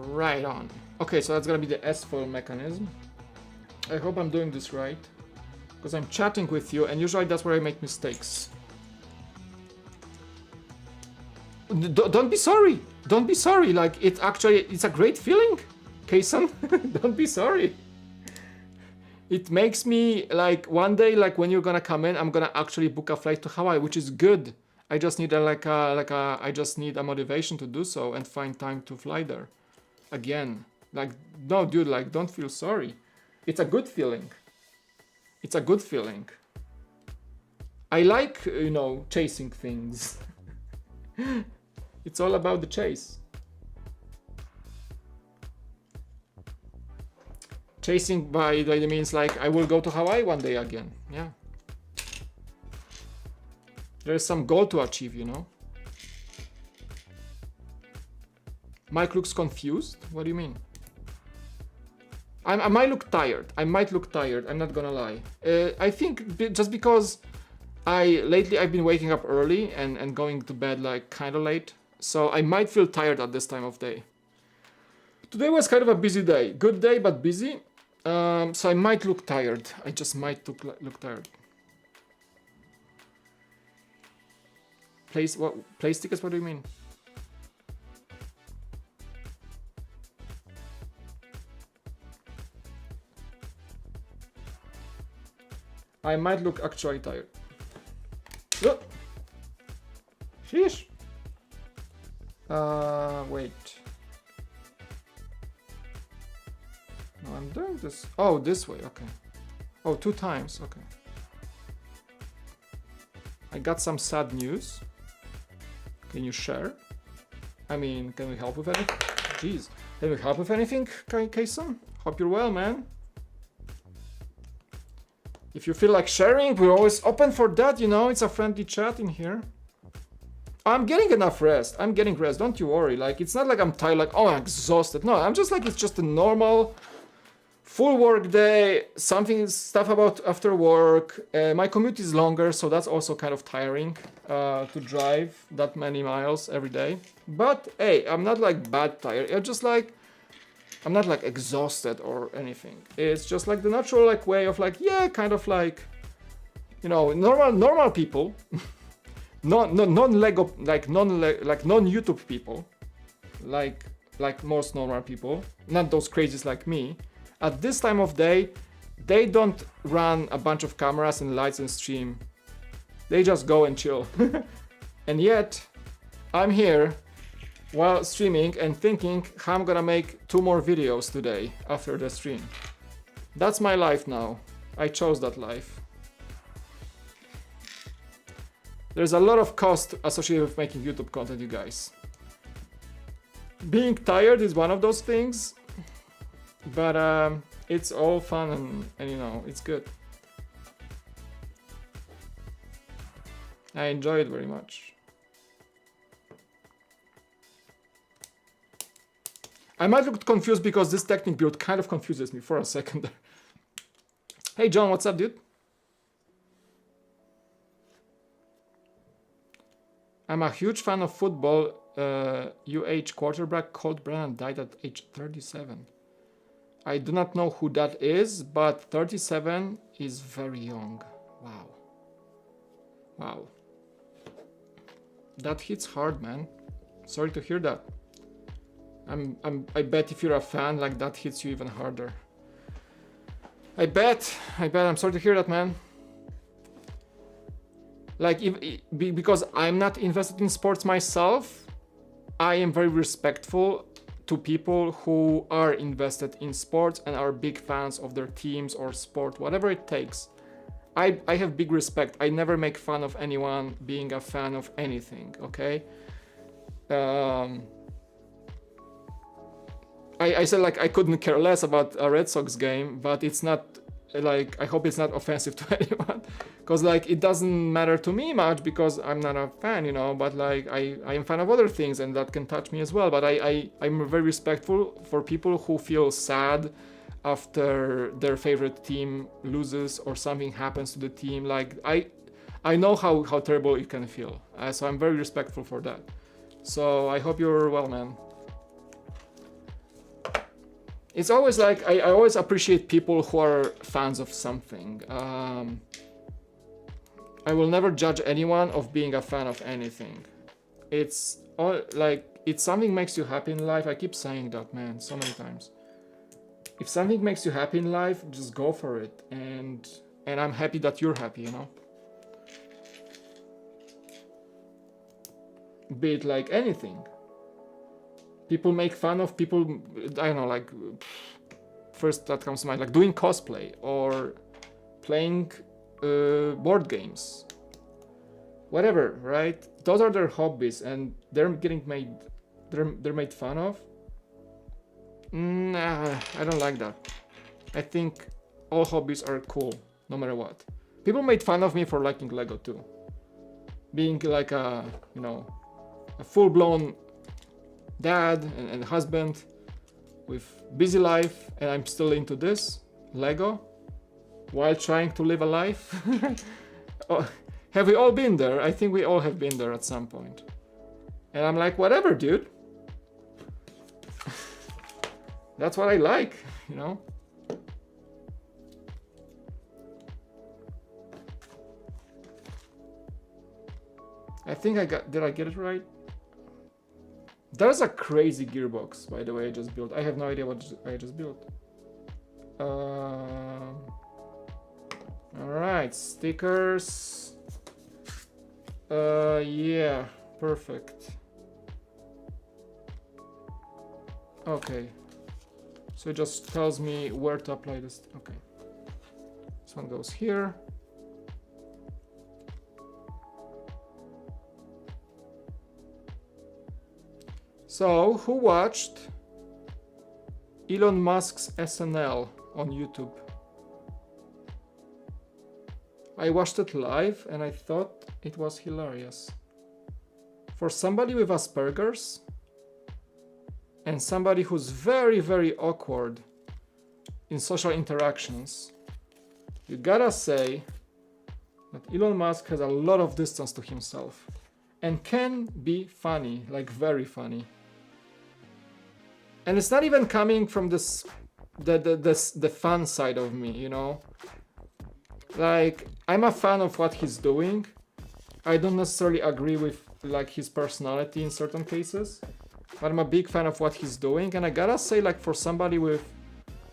Right on. Okay, so that's gonna be the S-foil mechanism. I hope I'm doing this right, because I'm chatting with you, and usually that's where I make mistakes. Don't be sorry. Don't be sorry. Like, it's a great feeling, Kason. Don't be sorry. It makes me, like, one day, like, when you're gonna come in, I'm gonna actually book a flight to Hawaii, which is good. I just need I just need a motivation to do so and find time to fly there. Again. Like, no, dude, like, don't feel sorry. It's a good feeling. It's a good feeling. I like, you know, chasing things. It's all about the chase. Chasing by the means, like, I will go to Hawaii one day again. Yeah. There's some goal to achieve, you know. Mike looks confused. What do you mean? I might look tired. I'm not gonna lie. I think just because lately I've been waking up early and going to bed like kind of late, so I might feel tired at this time of day. Today was kind of a busy day. Good day, but busy. So I might look tired. I just might look tired. Place tickets? What do you mean? I might look actually tired. Look! Sheesh! Wait. No, I'm doing this. Oh, this way, okay. Oh, 2 times, okay. I got some sad news. Can you share? I mean, can we help with anything? Jeez. Can we help with anything, Kason? Hope you're well, man. If you feel like sharing, we're always open for that, you know, it's a friendly chat in here. I'm getting enough rest. I'm getting rest, don't you worry. Like, it's not like I'm tired, like, oh, I'm exhausted. No, I'm just like, it's just a normal, full work day, stuff about after work. My commute is longer, so that's also kind of tiring to drive that many miles every day. But, hey, I'm not like bad tired. I'm just like, I'm not like exhausted or anything. It's just like the natural like way of like, yeah, kind of like, you know, normal people, non-Lego, like non-YouTube people, like most normal people, not those crazies like me. At this time of day, they don't run a bunch of cameras and lights and stream. They just go and chill. And yet, I'm here while streaming and thinking how I'm gonna make 2 more videos today after the stream. That's my life now. I chose that life. There's a lot of cost associated with making YouTube content, you guys. Being tired is one of those things, but it's all fun and you know, it's good. I enjoy it very much. I might look confused because this technique build kind of confuses me for a second. Hey John, what's up, dude? I'm a huge fan of football. UH quarterback Colt Brennan died at age 37. I do not know who that is, but 37 is very young. Wow. Wow. That hits hard, man. Sorry to hear that. I bet if you're a fan, like that hits you even harder. I bet. I'm sorry to hear that, man. Like, because I'm not invested in sports myself, I am very respectful to people who are invested in sports and are big fans of their teams or sport, whatever it takes. I have big respect. I never make fun of anyone being a fan of anything, okay? I said like I couldn't care less about a Red Sox game, but it's not like, I hope it's not offensive to anyone, because like it doesn't matter to me much because I'm not a fan, you know, but like I am a fan of other things and that can touch me as well. But I'm very respectful for people who feel sad after their favorite team loses or something happens to the team. Like I know how terrible it can feel, so I'm very respectful for that. So I hope you're well, man. It's always like, I always appreciate people who are fans of something. I will never judge anyone of being a fan of anything. It's all like, if something makes you happy in life, I keep saying that, man, so many times. If something makes you happy in life, just go for it. And I'm happy that you're happy, you know? Be it like anything. People make fun of people, I don't know, like, first that comes to mind, like doing cosplay or playing board games. Whatever, right? Those are their hobbies and they're getting made, they're made fun of. Nah, I don't like that. I think all hobbies are cool, no matter what. People made fun of me for liking Lego too. Being like a, you know, a full-blown dad and husband with busy life, and I'm still into this Lego while trying to live a life. Oh, have we all been there? I think we all have been there at some point. And I'm like, whatever, dude. That's what I like, you know? I think did I get it right? There's a crazy gearbox, by the way, I just built. I have no idea what I just built. Alright, stickers. Yeah, perfect. Okay. So it just tells me where to apply this. Okay. This one goes here. So, who watched Elon Musk's SNL on YouTube? I watched it live and I thought it was hilarious. For somebody with Asperger's and somebody who's very, very awkward in social interactions, you gotta say that Elon Musk has a lot of distance to himself and can be funny, like very funny. And it's not even coming from the fun side of me, you know? Like, I'm a fan of what he's doing. I don't necessarily agree with like his personality in certain cases, but I'm a big fan of what he's doing. And I gotta say, like, for somebody with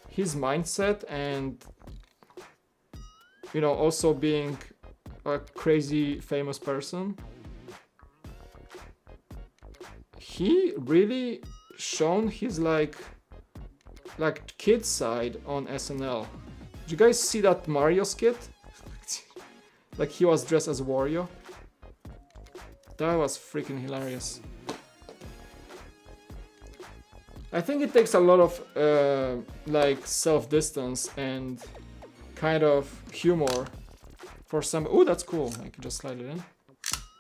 his mindset and, you know, also being a crazy famous person, he really shown his like kid side on SNL. Did you guys see that Mario skit? Like he was dressed as Wario. That was freaking hilarious. I think it takes a lot of like self-distance and kind of humor for some. Oh, that's cool. I can just slide it in.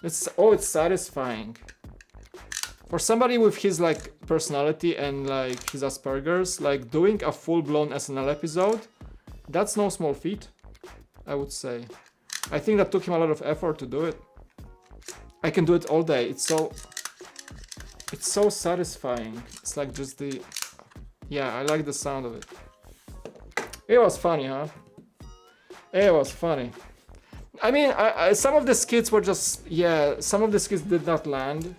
It's satisfying. For somebody with his like personality and like his Asperger's, like doing a full-blown SNL episode, that's no small feat, I would say. I think that took him a lot of effort to do it. I can do it all day. It's so satisfying. It's like just yeah, I like the sound of it. It was funny, huh? It was funny. I mean, some of the skits were just, yeah, some of the skits did not land.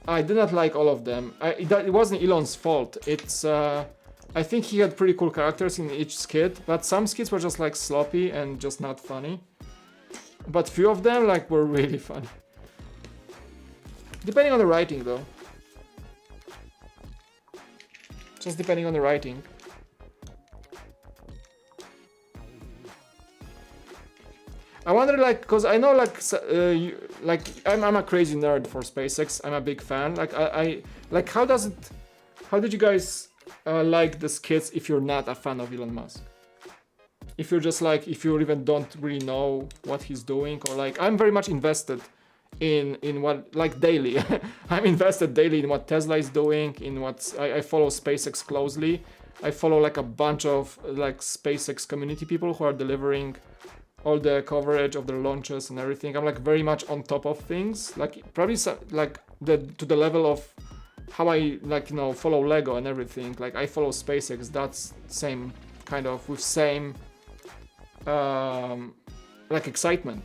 I did not like all of them. It wasn't Elon's fault. It's, I think he had pretty cool characters in each skit, but some skits were just like sloppy and just not funny. But few of them like were really funny. Depending on the writing though. Just depending on the writing. I wonder, like, cause I know, like, I'm a crazy nerd for SpaceX. I'm a big fan. Like, I like, how did you guys like the skits if you're not a fan of Elon Musk? If you're just like, if you even don't really know what he's doing, or like, I'm very much invested in what, like, daily. I'm invested daily in what Tesla is doing, in what I follow SpaceX closely. I follow like a bunch of like SpaceX community people who are delivering all the coverage of their launches and everything. I'm like very much on top of things, like probably like to the level of how I like, you know, follow Lego and everything. Like I follow SpaceX. That's same kind of with same like excitement.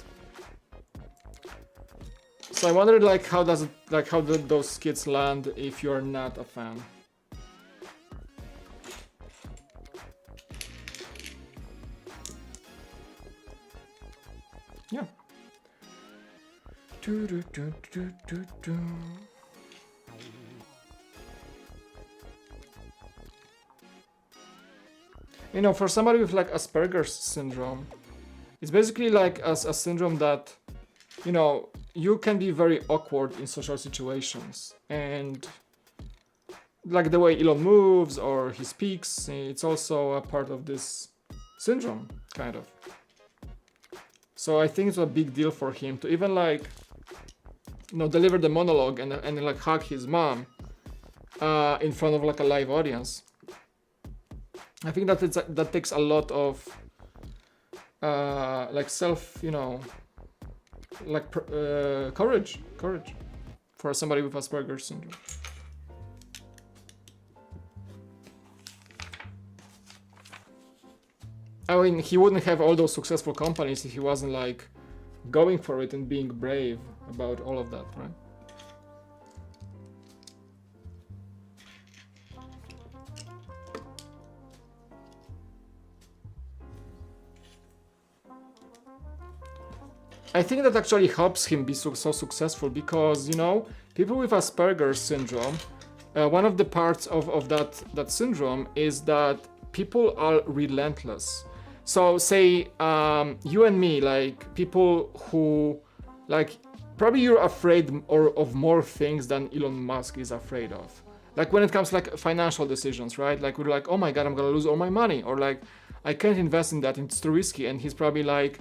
So I wondered like how did those skits land if you're not a fan? Yeah. You know, for somebody with like Asperger's syndrome, it's basically like a syndrome that, you know, you can be very awkward in social situations, and like the way Elon moves or he speaks, it's also a part of this syndrome, kind of. So I think it's a big deal for him to even like, you know, deliver the monologue and like hug his mom in front of like a live audience. I think that that takes a lot of like self, you know, like courage for somebody with Asperger's syndrome. I mean, he wouldn't have all those successful companies if he wasn't like going for it and being brave about all of that, right? I think that actually helps him be so successful because, you know, people with Asperger's syndrome, one of the parts of that syndrome is that people are relentless. So say you and me, like people who, like, probably you're afraid of more things than Elon Musk is afraid of. Like when it comes to like financial decisions, right? Like we're like, oh my God, I'm gonna lose all my money, or like I can't invest in that, it's too risky. And he's probably like,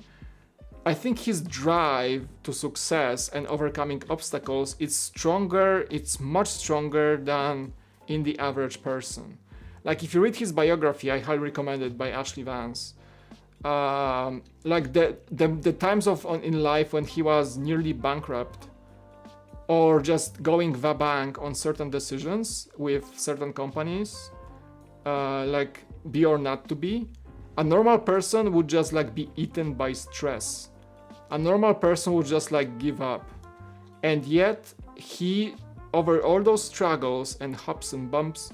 I think his drive to success and overcoming obstacles is stronger, it's much stronger than in the average person. Like if you read his biography, I highly recommend it, by Ashley Vance. Like the times in life when he was nearly bankrupt, or just going va-bank on certain decisions with certain companies, like be or not to be. A normal person would just like be eaten by stress. A normal person would just like give up. And yet he, over all those struggles and hops and bumps,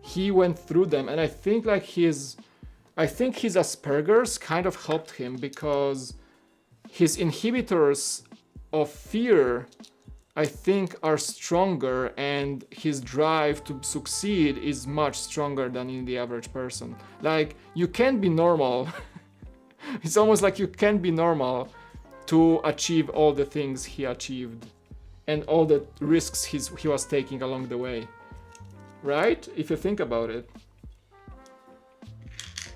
he went through them. And I think like his Asperger's kind of helped him, because his inhibitors of fear, I think, are stronger, and his drive to succeed is much stronger than in the average person. Like, you can't be normal. It's almost like you can't be normal to achieve all the things he achieved and all the risks he was taking along the way. Right? If you think about it.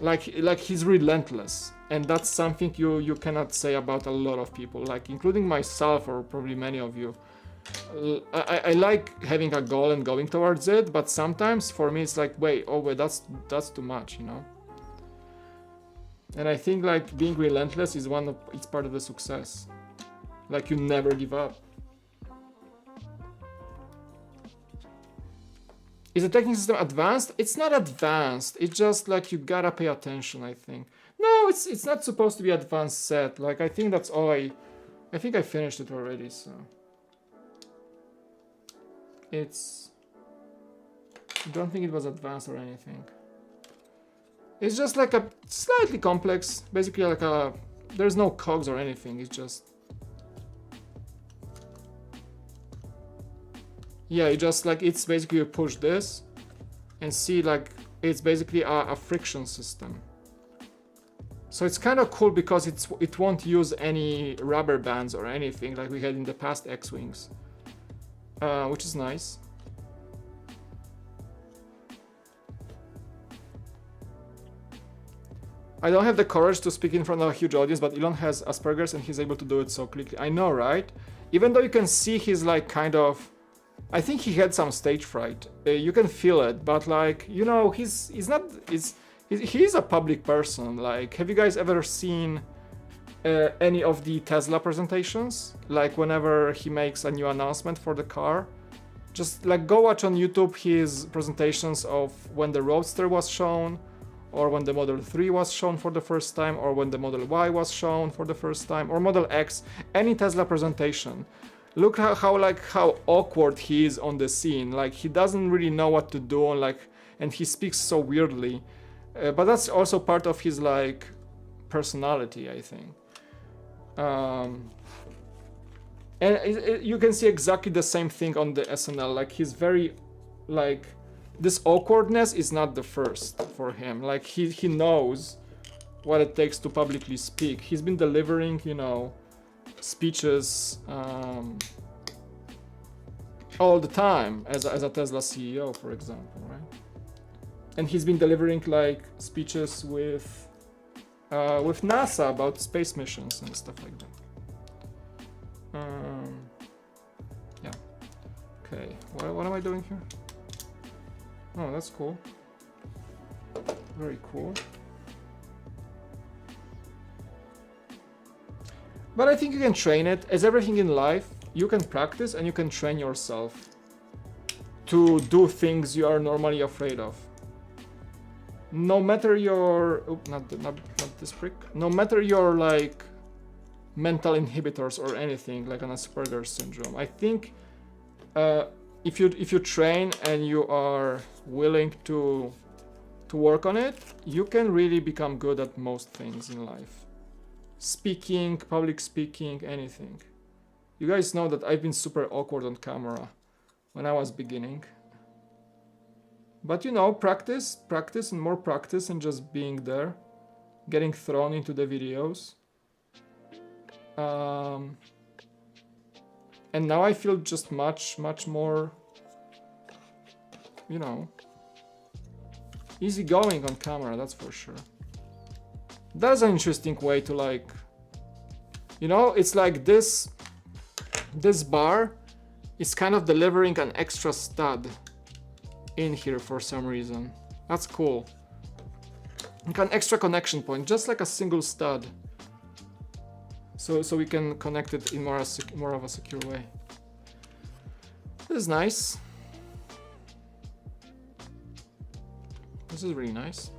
Like he's relentless. And that's something you cannot say about a lot of people, like including myself or probably many of you. I like having a goal and going towards it, but sometimes for me it's like, wait, that's too much, you know? And I think like being relentless is it's part of the success. Like you never give up. Is the technical system advanced? It's not advanced. It's just like you gotta pay attention, I think. No, it's not supposed to be advanced set. Like I think that's all I think I finished it already, so. I don't think it was advanced or anything. It's just like a slightly complex, basically like there's no cogs or anything, it's just. Yeah, you just like, it's basically you push this and see like, it's basically a friction system. So it's kind of cool because it won't use any rubber bands or anything like we had in the past X-Wings. Which is nice. I don't have the courage to speak in front of a huge audience, but Elon has Asperger's and he's able to do it so quickly. I know, right? Even though you can see he's like kind of, I think he had some stage fright. You can feel it, but like, you know, he's a public person. Like, have you guys ever seen any of the Tesla presentations? Like whenever he makes a new announcement for the car, just like go watch on YouTube his presentations of when the Roadster was shown, or when the Model 3 was shown for the first time, or when the Model Y was shown for the first time, or Model X, any Tesla presentation. Look how awkward he is on the scene. Like he doesn't really know what to do, and he speaks so weirdly. But that's also part of his like personality, I think. And you can see exactly the same thing on the SNL. Like he's very, like, this awkwardness is not the first for him. Like he knows what it takes to publicly speak. He's been delivering, you know, speeches all the time as a Tesla CEO, for example, right? And he's been delivering like speeches with NASA about space missions and stuff like that. Yeah. Okay. What am I doing here? Oh, that's cool. Very cool. But I think you can train it. As everything in life, you can practice and you can train yourself to do things you are normally afraid of. No matter your, not this prick. No matter your like mental inhibitors or anything like an Asperger's syndrome. I think if you train and you are willing to work on it, you can really become good at most things in life. Speaking, public speaking, anything. You guys know that I've been super awkward on camera when I was beginning. But you know, practice and more practice and just being there, getting thrown into the videos. And now I feel just much more, you know, easygoing on camera, that's for sure. That's an interesting way to like, you know, it's like this bar is kind of delivering an extra stud in here for some reason. That's cool. Like an extra connection point, just like a single stud. So we can connect it in more of a secure way. This is nice. This is really nice.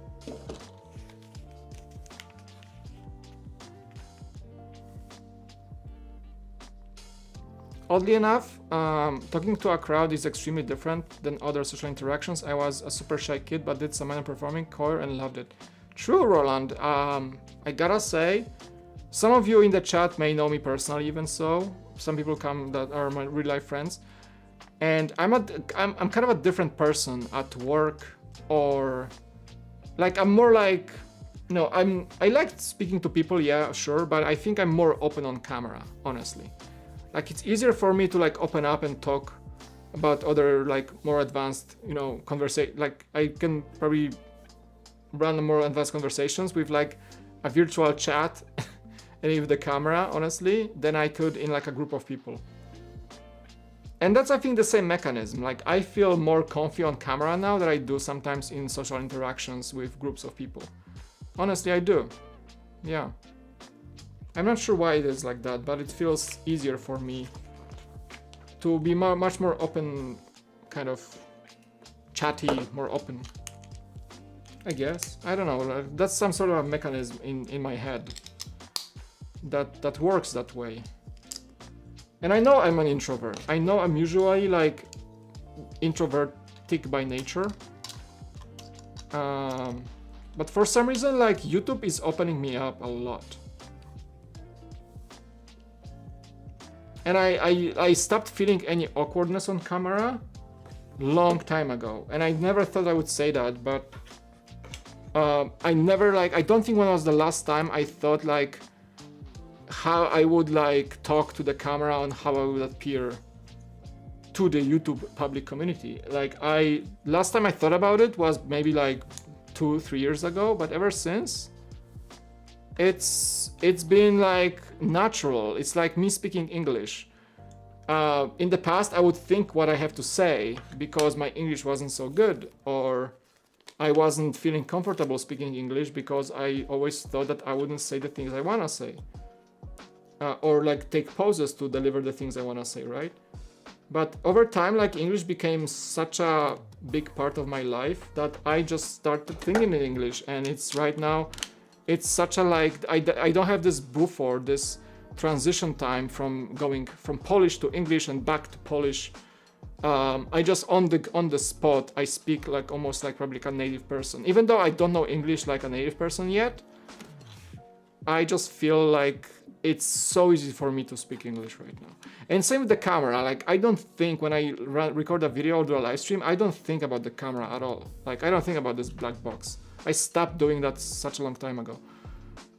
Oddly enough, talking to a crowd is extremely different than other social interactions. I was a super shy kid, but did some minor performing choir and loved it. True, Roland. I gotta say, some of you in the chat may know me personally, even so. Some people come that are my real life friends, and I'm kind of a different person at work, or like I'm more like, no, I like speaking to people, yeah, sure, but I think I'm more open on camera, honestly. Like it's easier for me to like open up and talk about other like more advanced, you know, conversation. Like I can probably run more advanced conversations with like a virtual chat and with the camera, honestly, than I could in like a group of people. And that's, I think, the same mechanism. Like I feel more comfy on camera now than I do sometimes in social interactions with groups of people. Honestly, I do. Yeah. I'm not sure why it is like that, but it feels easier for me to be much more open, kind of chatty, more open. I guess. I don't know. That's some sort of a mechanism in my head that works that way. And I know I'm an introvert. I know I'm usually like introvertic by nature. But for some reason, like YouTube is opening me up a lot. And I stopped feeling any awkwardness on camera long time ago. And I never thought I would say that, but I don't think when was the last time I thought like how I would like talk to the camera and how I would appear to the YouTube public community. Like last time I thought about it was maybe like 2-3 years ago, but ever since, it's been like natural. It's like me speaking English. In the past, I would think what I have to say because my English wasn't so good, or I wasn't feeling comfortable speaking English because I always thought that I wouldn't say the things I want to say. Or like take pauses to deliver the things I want to say, right? But over time, like English became such a big part of my life that I just started thinking in English, and it's right now, it's such a like, I don't have this buffer, this transition time from going from Polish to English and back to Polish. I just on the spot, I speak like almost like probably a native person. Even though I don't know English like a native person yet, I just feel like it's so easy for me to speak English right now. And same with the camera. Like I don't think when I record a video or do a live stream, I don't think about the camera at all. Like I don't think about this black box. I stopped doing that such a long time ago.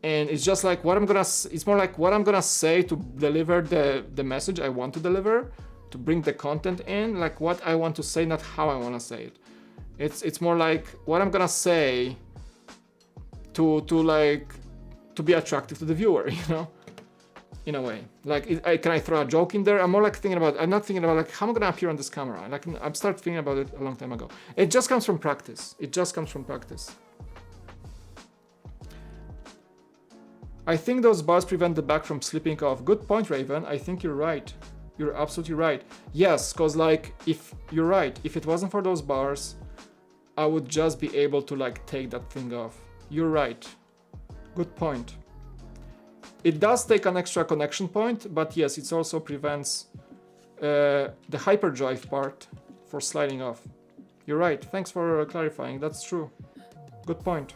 And it's just like it's more like what I'm gonna say to deliver the message I want to deliver, to bring the content in, like what I want to say, not how I want to say it. It's more like what I'm gonna say to be attractive to the viewer, you know, in a way. Like, can I throw a joke in there? I'm more like thinking about, I'm not thinking about like, how am I gonna appear on this camera? Like, I'm started thinking about it a long time ago. It just comes from practice. It just comes from practice. I think those bars prevent the back from slipping off. Good point, Raven. I think you're right. You're absolutely right. Yes, because like, if you're right, if it wasn't for those bars, I would just be able to like take that thing off. You're right. Good point. It does take an extra connection point, but yes, it also prevents the hyperdrive part for sliding off. You're right. Thanks for clarifying. That's true. Good point.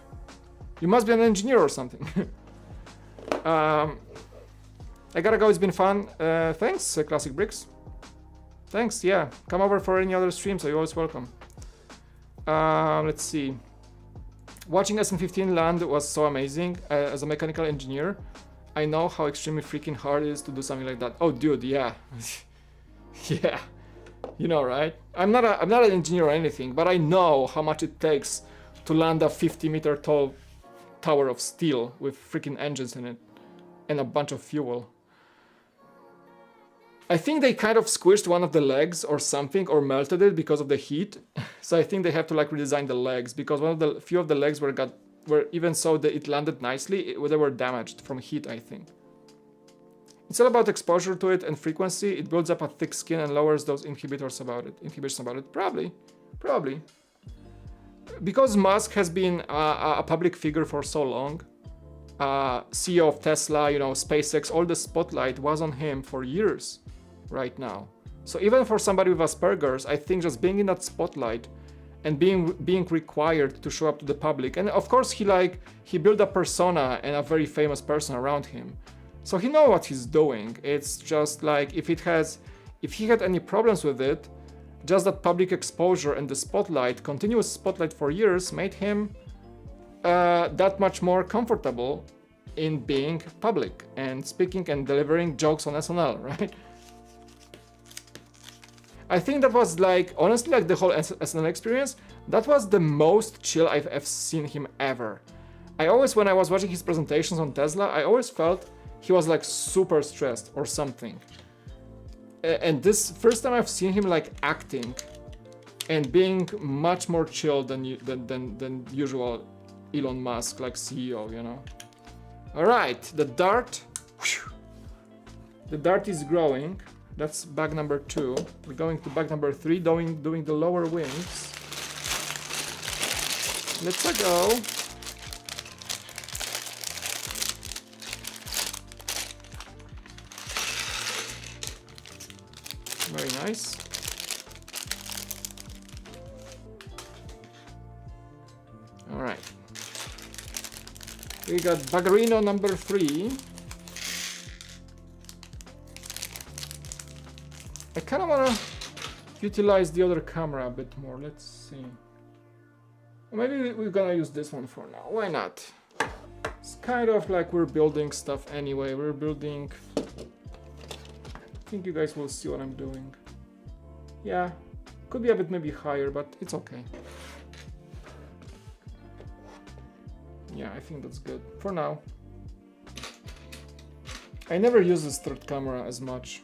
You must be an engineer or something. I gotta go. It's been fun. Thanks, Classic Bricks. Thanks. Yeah, come over for any other streams. You're always welcome. Let's see. Watching SM15 land was so amazing. As a mechanical engineer, I know how extremely freaking hard it is to do something like that. Oh, dude, yeah, yeah. You know, right? I'm not an engineer or anything, but I know how much it takes to land a 50-meter tall tower of steel with freaking engines in it and a bunch of fuel. I think they kind of squished one of the legs or something, or melted it because of the heat. So I think they have to like redesign the legs, because few of the legs were even so that it landed nicely, they were damaged from heat, I think. It's all about exposure to it and frequency. It builds up a thick skin and lowers those inhibitions about it. Probably. Because Musk has been a public figure for so long, CEO of Tesla, you know, SpaceX, all the spotlight was on him for years right now. So even for somebody with Asperger's, I think just being in that spotlight and being required to show up to the public, and of course he built a persona and a very famous person around him, so he knows what he's doing. It's just like if he had any problems with it, just that public exposure and the spotlight, continuous spotlight for years, made him that much more comfortable in being public and speaking and delivering jokes on SNL, right? I think that was like, honestly, like the whole SNL experience, that was the most chill I've seen him ever. I always, when I was watching his presentations on Tesla, I always felt he was like super stressed or something. And this first time I've seen him like acting and being much more chill than usual Elon Musk, like CEO, you know. All right, the dart. Whew, the dart is growing. That's bag number 2. We're going to bag number 3, doing the lower wings. Let's go. Very nice. All right. We got Bagarino number 3. I kind of want to utilize the other camera a bit more. Let's see. Maybe we're gonna use this one for now. Why not? It's kind of like we're building stuff anyway. We're building... I think you guys will see what I'm doing. Yeah, could be a bit maybe higher, but it's okay. Yeah, I think that's good for now. I never use this third camera as much.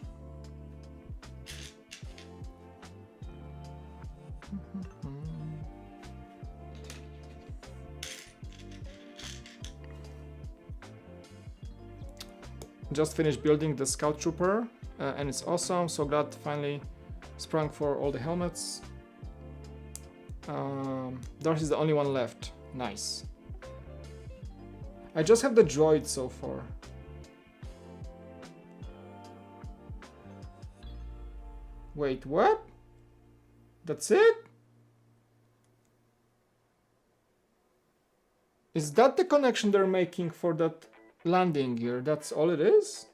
Just finished building the Scout Trooper and it's awesome. So glad finally sprung for all the helmets. Darcy's the only one left. Nice. I just have the droid so far. Wait, what? That's it? Is that the connection they're making for that landing gear? That's all it is?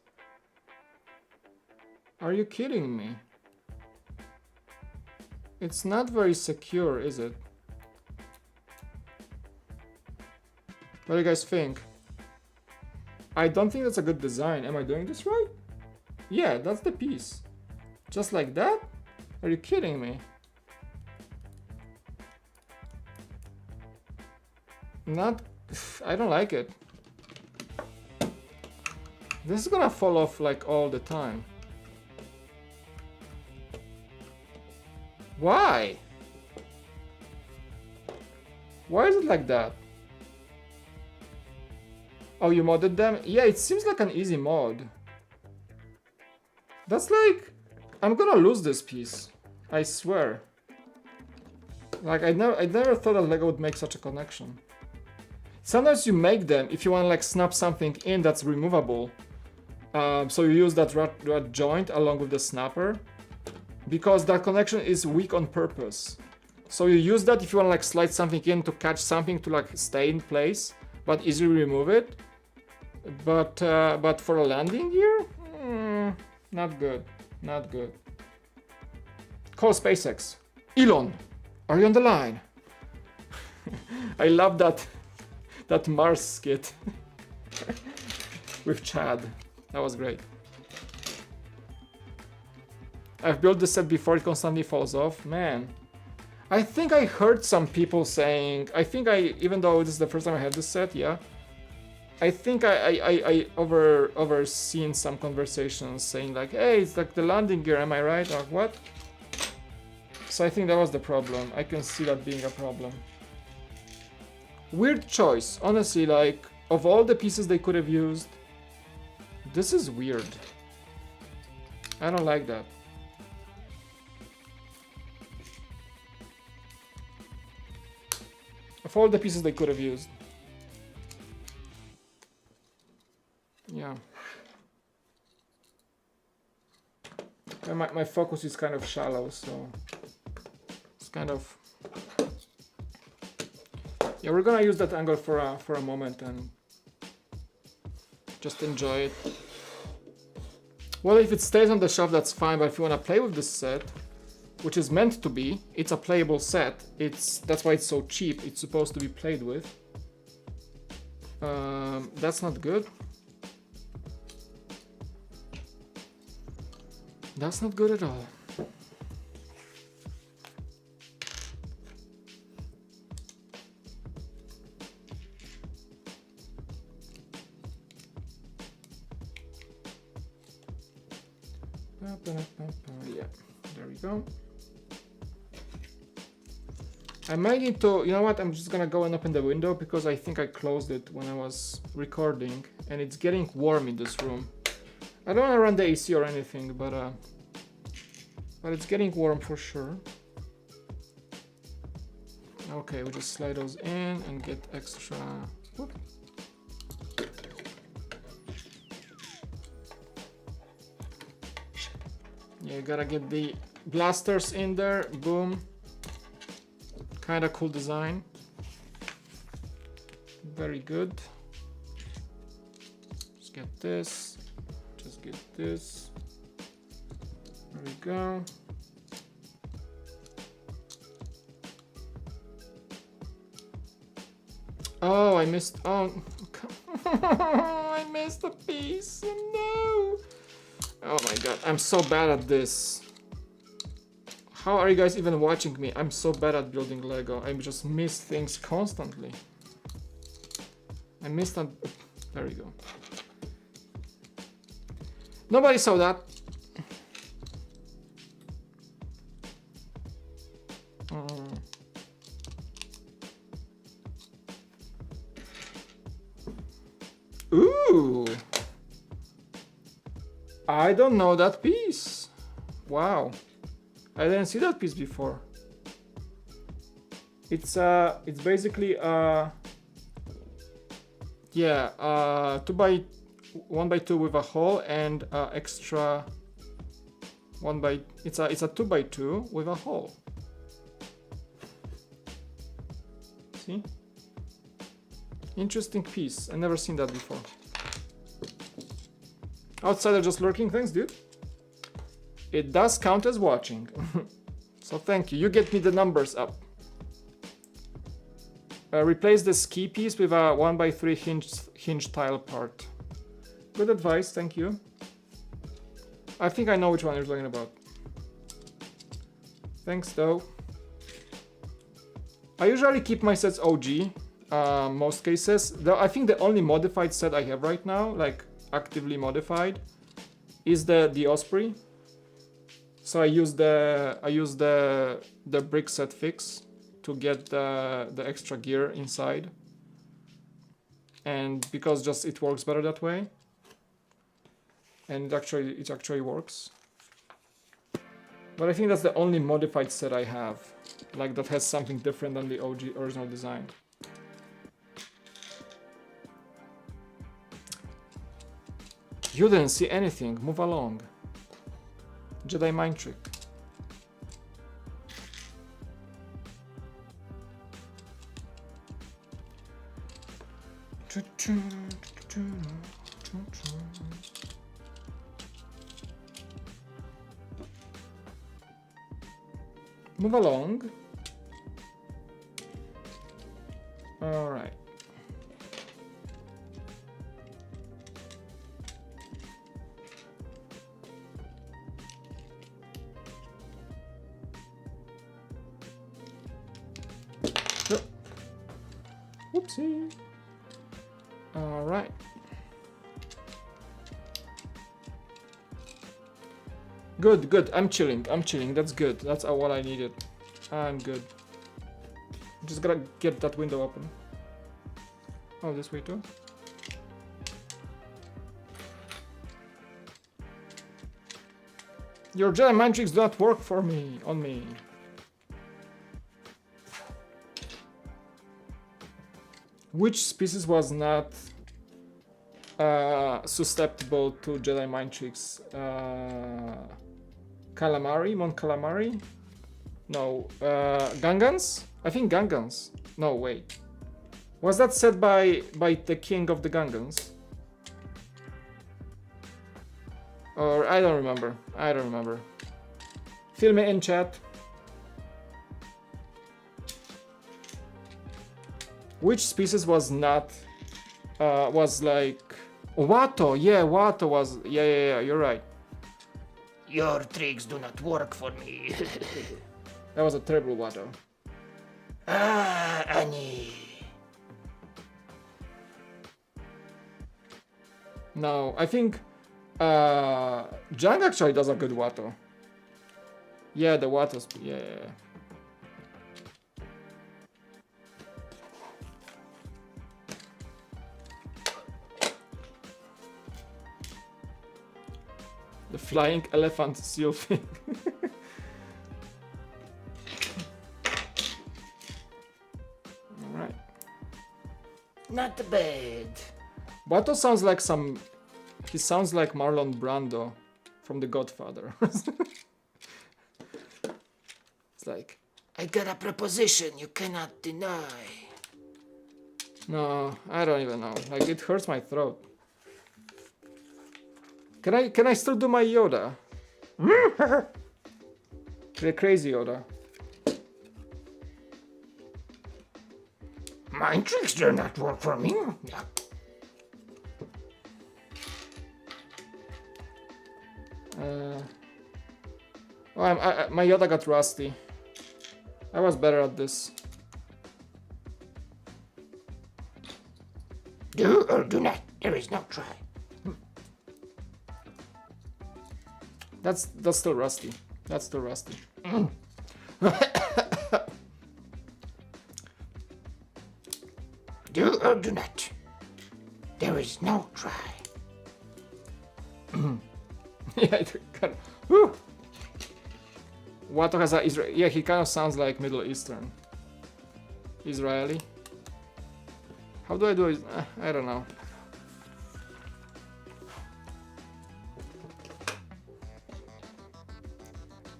Are you kidding me? It's not very secure, is it? What do you guys think? I don't think that's a good design. Am I doing this right? Yeah, that's the piece. Just like that? Are you kidding me? Not... I don't like it. This is gonna fall off like all the time. Why? Why is it like that? Oh, you modded them? Yeah, it seems like an easy mod. That's like... I'm gonna lose this piece. I swear. Like, I never thought that LEGO would make such a connection. Sometimes you make them if you want to like snap something in that's removable. So you use that rat joint along with the snapper, because that connection is weak on purpose. So you use that if you want to like slide something in to catch something to like stay in place, but easily remove it. But for a landing gear, not good, not good. Call SpaceX. Elon, are you on the line? I love that Mars skit with Chad. That was great. I've built this set before, it constantly falls off. Man, I think I heard some people saying, even though this is the first time I have this set, yeah, I think I overseen some conversations saying like, hey, it's like the landing gear, am I right? Or what? So I think that was the problem. I can see that being a problem. Weird choice, honestly, like, of all the pieces they could have used, this is weird. I don't like that. Of all the pieces they could have used. Yeah. And my focus is kind of shallow, so it's kind of... Yeah, we're gonna use that angle for a moment and just enjoy it. Well, if it stays on the shelf, that's fine, but if you wanna play with this set, which is meant to be, it's a playable set. That's why it's so cheap. It's supposed to be played with. That's not good. That's not good at all. Yeah, there we go. I might need to, you know what, I'm just gonna go and open the window because I think I closed it when I was recording and it's getting warm in this room. I don't want to run the AC or anything, but it's getting warm for sure. Okay, we just slide those in and get extra. Whoop. Yeah, you gotta get the blasters in there. Boom. Kind of cool design. Very good. Just get this. Just get this. There we go. Oh, I missed. Oh, I missed a piece. No. Oh my god, I'm so bad at this. How are you guys even watching me? I'm so bad at building Lego. I just miss things constantly. I missed that. There we go. Nobody saw that. Ooh. I don't know that piece. Wow. I didn't see that piece before. It's basically yeah, 1x2 with a hole and extra it's a 2x2 with a hole. See? Interesting piece. I never seen that before. Outsider just lurking, thanks dude. It does count as watching. So thank you. You get me the numbers up. Replace the ski piece with a 1x3 hinge tile part. Good advice, thank you. I think I know which one you're talking about. Thanks though. I usually keep my sets OG, most cases. Though I think the only modified set I have right now, like actively modified, is the Osprey. So I use the brick set fix to get the extra gear inside, and because just it works better that way, and it actually works. But I think that's the only modified set I have, like that has something different than the OG original design. You didn't see anything. Move along. Jedi mind trick. Move along. All right. Whoopsie. All right. Good, good. I'm chilling. That's good. That's what I needed. I'm good. Just gotta get that window open. Oh, this way too. Your Jedi mind tricks do not work for me, on me. Which species was not susceptible to Jedi mind tricks? Calamari? Mon Calamari? No. Gungans? I think Gungans. No, wait. Was that said by the king of the Gungans? Or I don't remember. I don't remember. Fill me in chat. Which species was not was like Watto? Yeah, Watto was. Yeah. You're right. Your tricks do not work for me. That was a terrible Watto. Ah, Annie. No, I think Jang actually does a good Watto. Yeah, the Watto's. Yeah. The flying elephant seal thing. Alright. Not bad. Watto sounds like some. He sounds like Marlon Brando from The Godfather. It's like. I got a proposition you cannot deny. No, I don't even know. Like it hurts my throat. Can I still do my Yoda? The crazy Yoda. Mind tricks do not work for me. My Yoda got rusty. I was better at this. Do or do not. There is no try. That's still rusty. That's still rusty. Do or do not. There is no try. Yeah, it kind of. Whew. Watto has a yeah, he kind of sounds like Middle Eastern. Israeli. How do I do it? I don't know.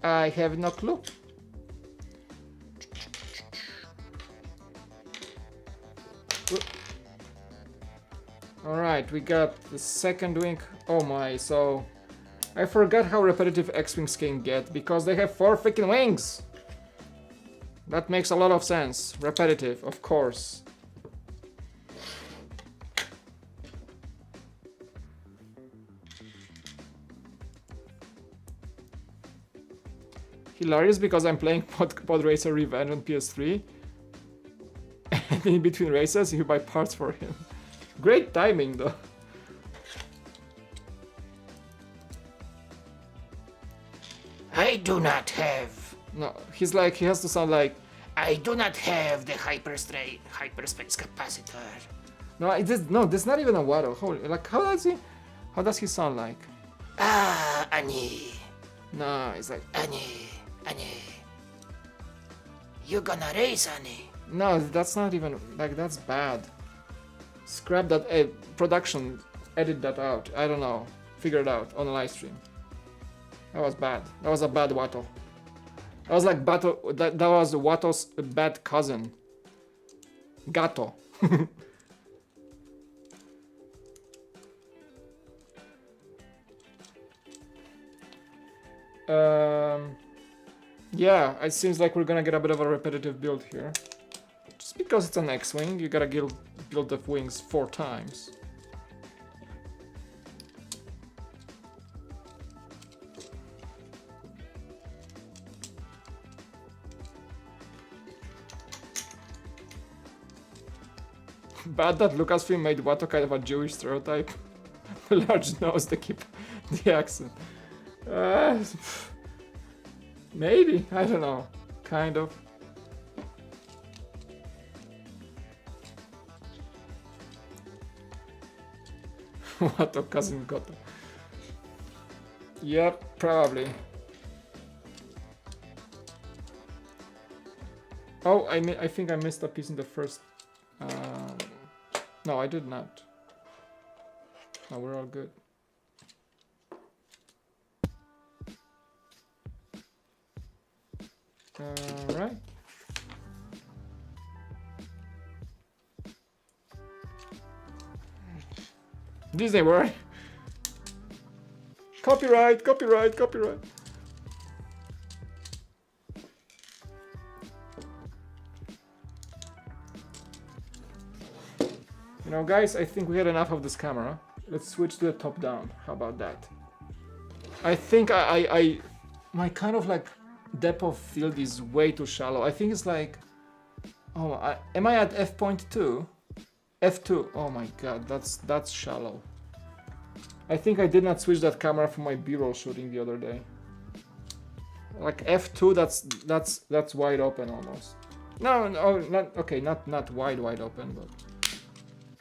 I have no clue. Alright, we got the second wing. Oh my, so I forgot how repetitive X-Wings can get because they have 4 freaking wings! That makes a lot of sense. Repetitive, of course. Hilarious because I'm playing Pod Racer Revenge on PS3 and in between races you buy parts for him. Great timing though. I do not have. No, he's like, he has to sound like. I do not have the hyperspace capacitor. No, no, that's not even a Watto. Holy, like, how does he sound like? Ah, Annie. No, it's like. Annie. You gonna race, Annie? No, that's not even, like, that's bad. Scrap that, production, edit that out. I don't know. Figure it out on a live stream. That was bad. That was a bad Watto. That was like Bato, that was Watto's bad cousin. Gato. Yeah, it seems like we're gonna get a bit of a repetitive build here. Just because it's an X-Wing, you gotta build the wings 4 times. Bad that Lucasfilm made Watto kind of a Jewish stereotype. The large nose to keep the accent. Maybe, I don't know. Kind of. Watto cousin Goto. Yep, probably. Oh, I think I missed a piece in the first... no, I did not. No, we're all good. Alright. Disney, where? Copyright, copyright, copyright. You know, guys, I think we had enough of this camera. Let's switch to the top down. How about that? I think my kind of like depth of field is way too shallow. I think it's like, oh, am I at f.2? F2. Oh my god, that's shallow. I think I did not switch that camera for my B-roll shooting the other day. Like f2, that's wide open almost. No, not okay, not wide open, but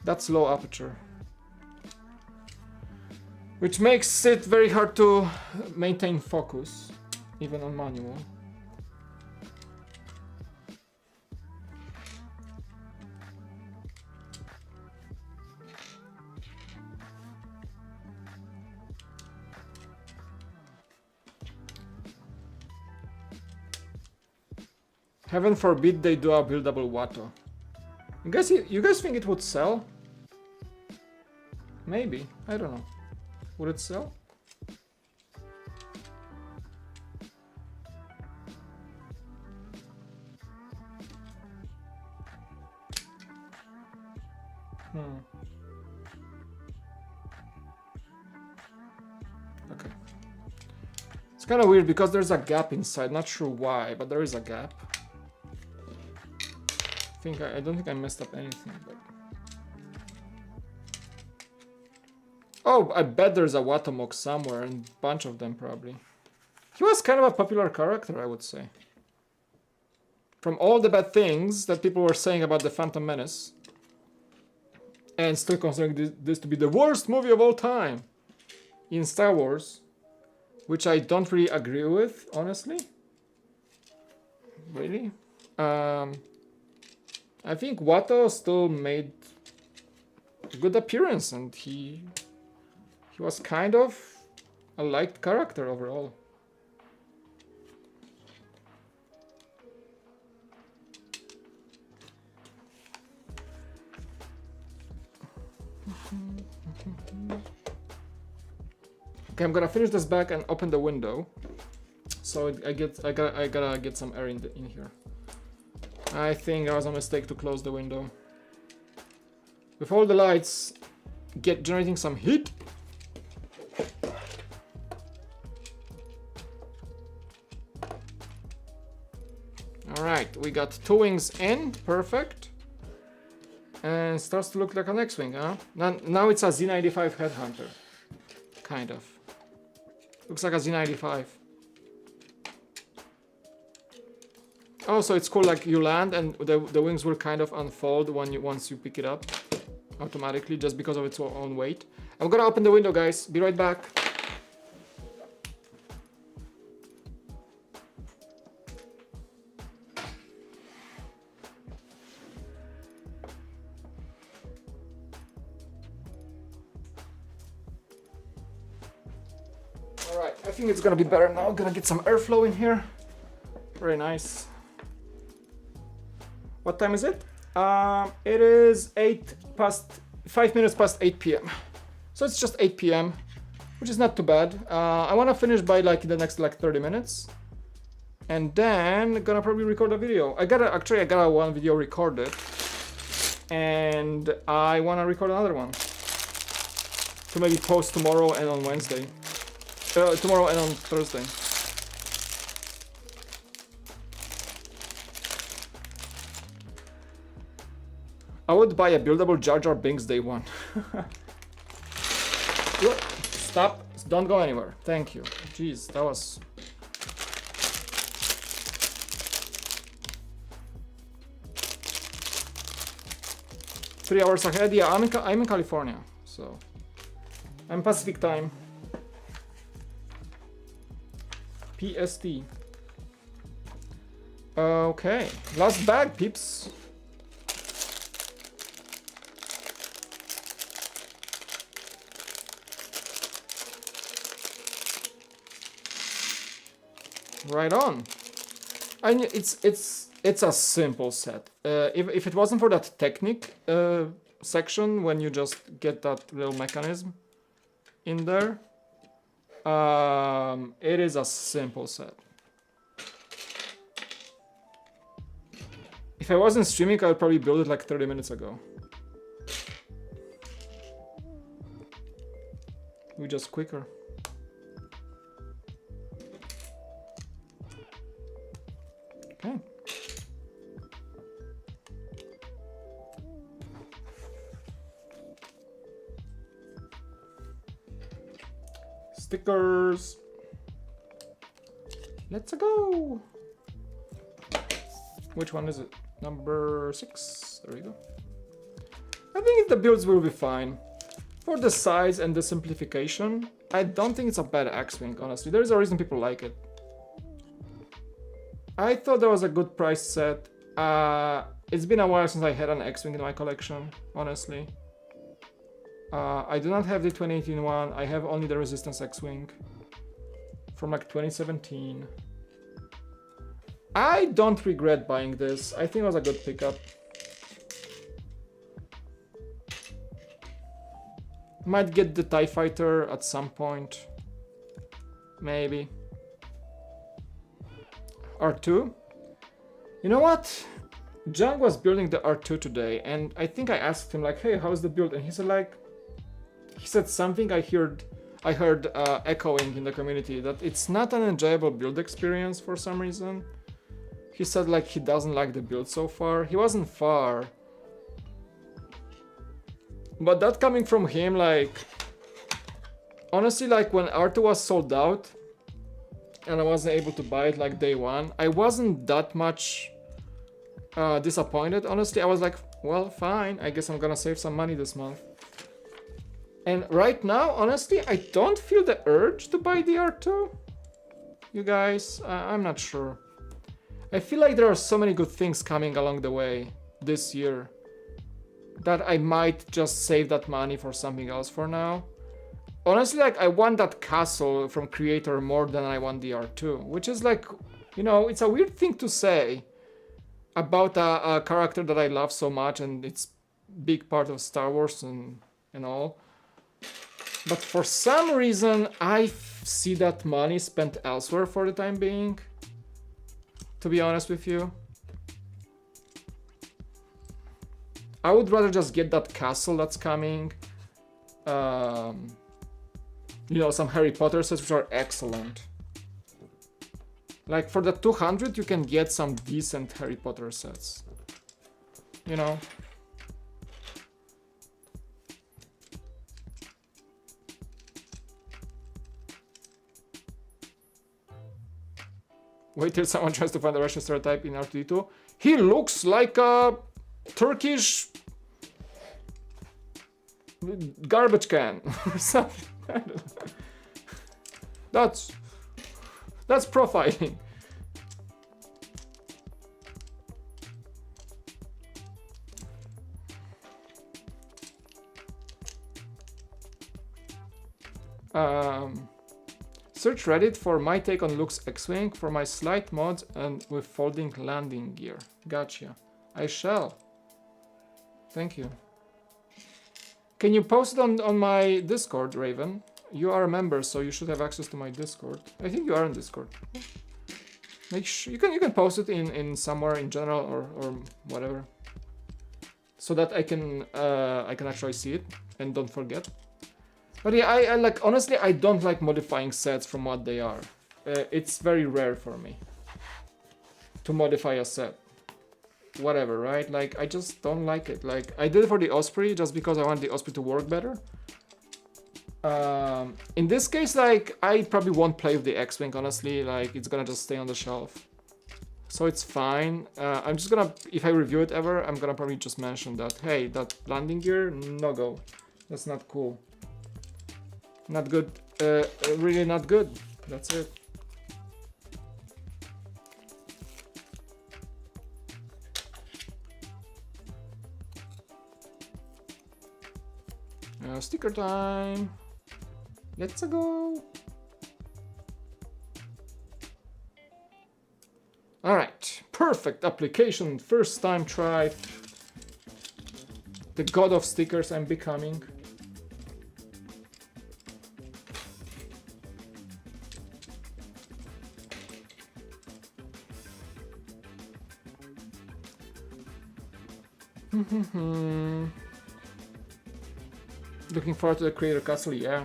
that's low aperture, which makes it very hard to maintain focus, even on manual. Heaven forbid they do a buildable Watto. You guys think it would sell? Maybe. I don't know. Would it sell? Okay. It's kind of weird because there's a gap inside. Not sure why, but there is a gap. I don't think I messed up anything, but... Oh, I bet there's a Watomok somewhere, and a bunch of them probably. He was kind of a popular character, I would say. From all the bad things that people were saying about the Phantom Menace, and still considering this to be the worst movie of all time in Star Wars, which I don't really agree with, honestly. Really? I think Watto still made a good appearance, and he was kind of a liked character overall. Okay, I'm gonna finish this back and open the window, so I gotta get some air in here. I think it was a mistake to close the window. With all the lights generating some heat. Alright, we got 2 wings in, perfect. And starts to look like an X-wing, huh? Now it's a Z95 Headhunter. Kind of. Looks like a Z95. Oh, so it's cool, like you land and the wings will kind of unfold once you pick it up automatically, just because of its own weight. I'm gonna open the window, guys. Be right back. Alright, I think it's gonna be better now. I'm gonna get some airflow in here. Very nice. What time is it? It is 5 minutes past 8 p.m. So it's just 8 p.m, which is not too bad. I want to finish by like the next like 30 minutes. And then gonna probably record a video. I got one video recorded. And I want to record another one. To maybe post tomorrow and on Wednesday. Tomorrow and on Thursday. I would buy a buildable Jar Jar Binks day one. Stop. Don't go anywhere. Thank you. Jeez, that was... Three hours ahead. Yeah, I'm in California, so... I'm Pacific time. PST. Okay, last bag, peeps. Right on. It's a simple set. If it wasn't for that technique section when you just get that little mechanism in there, it is a simple set. If I wasn't streaming, I would probably build it like 30 minutes ago. We're just quicker. Okay. Stickers. Let's go. Which one is it? Number 6. There we go. I think the builds will be fine. For the size and the simplification, I don't think it's a bad X-Wing, honestly. There's a reason people like it. I thought that was a good price set. It's been a while since I had an X-Wing in my collection, honestly. I do not have the 2018 one. I have only the Resistance X-Wing from like 2017. I don't regret buying this. I think it was a good pickup. Might get the TIE Fighter at some point. Maybe. R2? You know what? Jung was building the R2 today, and I think I asked him like, hey, how's the build? And he said something I heard echoing in the community, that it's not an enjoyable build experience for some reason. He said like he doesn't like the build so far. He wasn't far. But that coming from him, like, honestly, like when R2 was sold out and I wasn't able to buy it like day one, I wasn't that much disappointed, honestly. I was like, well, fine, I guess I'm gonna save some money this month. And right now, honestly, I don't feel the urge to buy the R2. You guys, I'm not sure. I feel like there are so many good things coming along the way this year that I might just save that money for something else for now. Honestly, like, I want that castle from Creator more than I want the R2, which is like, you know, it's a weird thing to say about a character that I love so much and it's big part of Star Wars and all. But for some reason, I see that money spent elsewhere for the time being, to be honest with you. I would rather just get that castle that's coming. You know, some Harry Potter sets which are excellent. Like for the 200, you can get some decent Harry Potter sets. You know? Wait till someone tries to find a Russian stereotype in R2D2. He looks like a Turkish garbage can or something. I don't know. That's profiling. Search Reddit for my take on Luke's X-Wing for my slight mods and with folding landing gear. Gotcha. I shall. Thank you. Can you post it on my Discord, Raven? You are a member, so you should have access to my Discord. I think you are in Discord. Make sure you can post it in somewhere in general or whatever, so that I can actually see it and don't forget. But yeah, I like, honestly, I don't like modifying sets from what they are. It's very rare for me to modify a set. Whatever, right? Like, I just don't like it. Like, I did it for the Osprey just because I want the Osprey to work better. In this case, like, I probably won't play with the X-Wing, honestly. Like, it's gonna just stay on the shelf. So it's fine. I'm just gonna, if I review it ever, I'm gonna probably just mention that, hey, that landing gear, no go. That's not cool. Not good. Really not good. That's it. Sticker time. Let's go. Alright, perfect application, first time try. The god of stickers I'm becoming. Looking forward to the Creator Castle, yeah.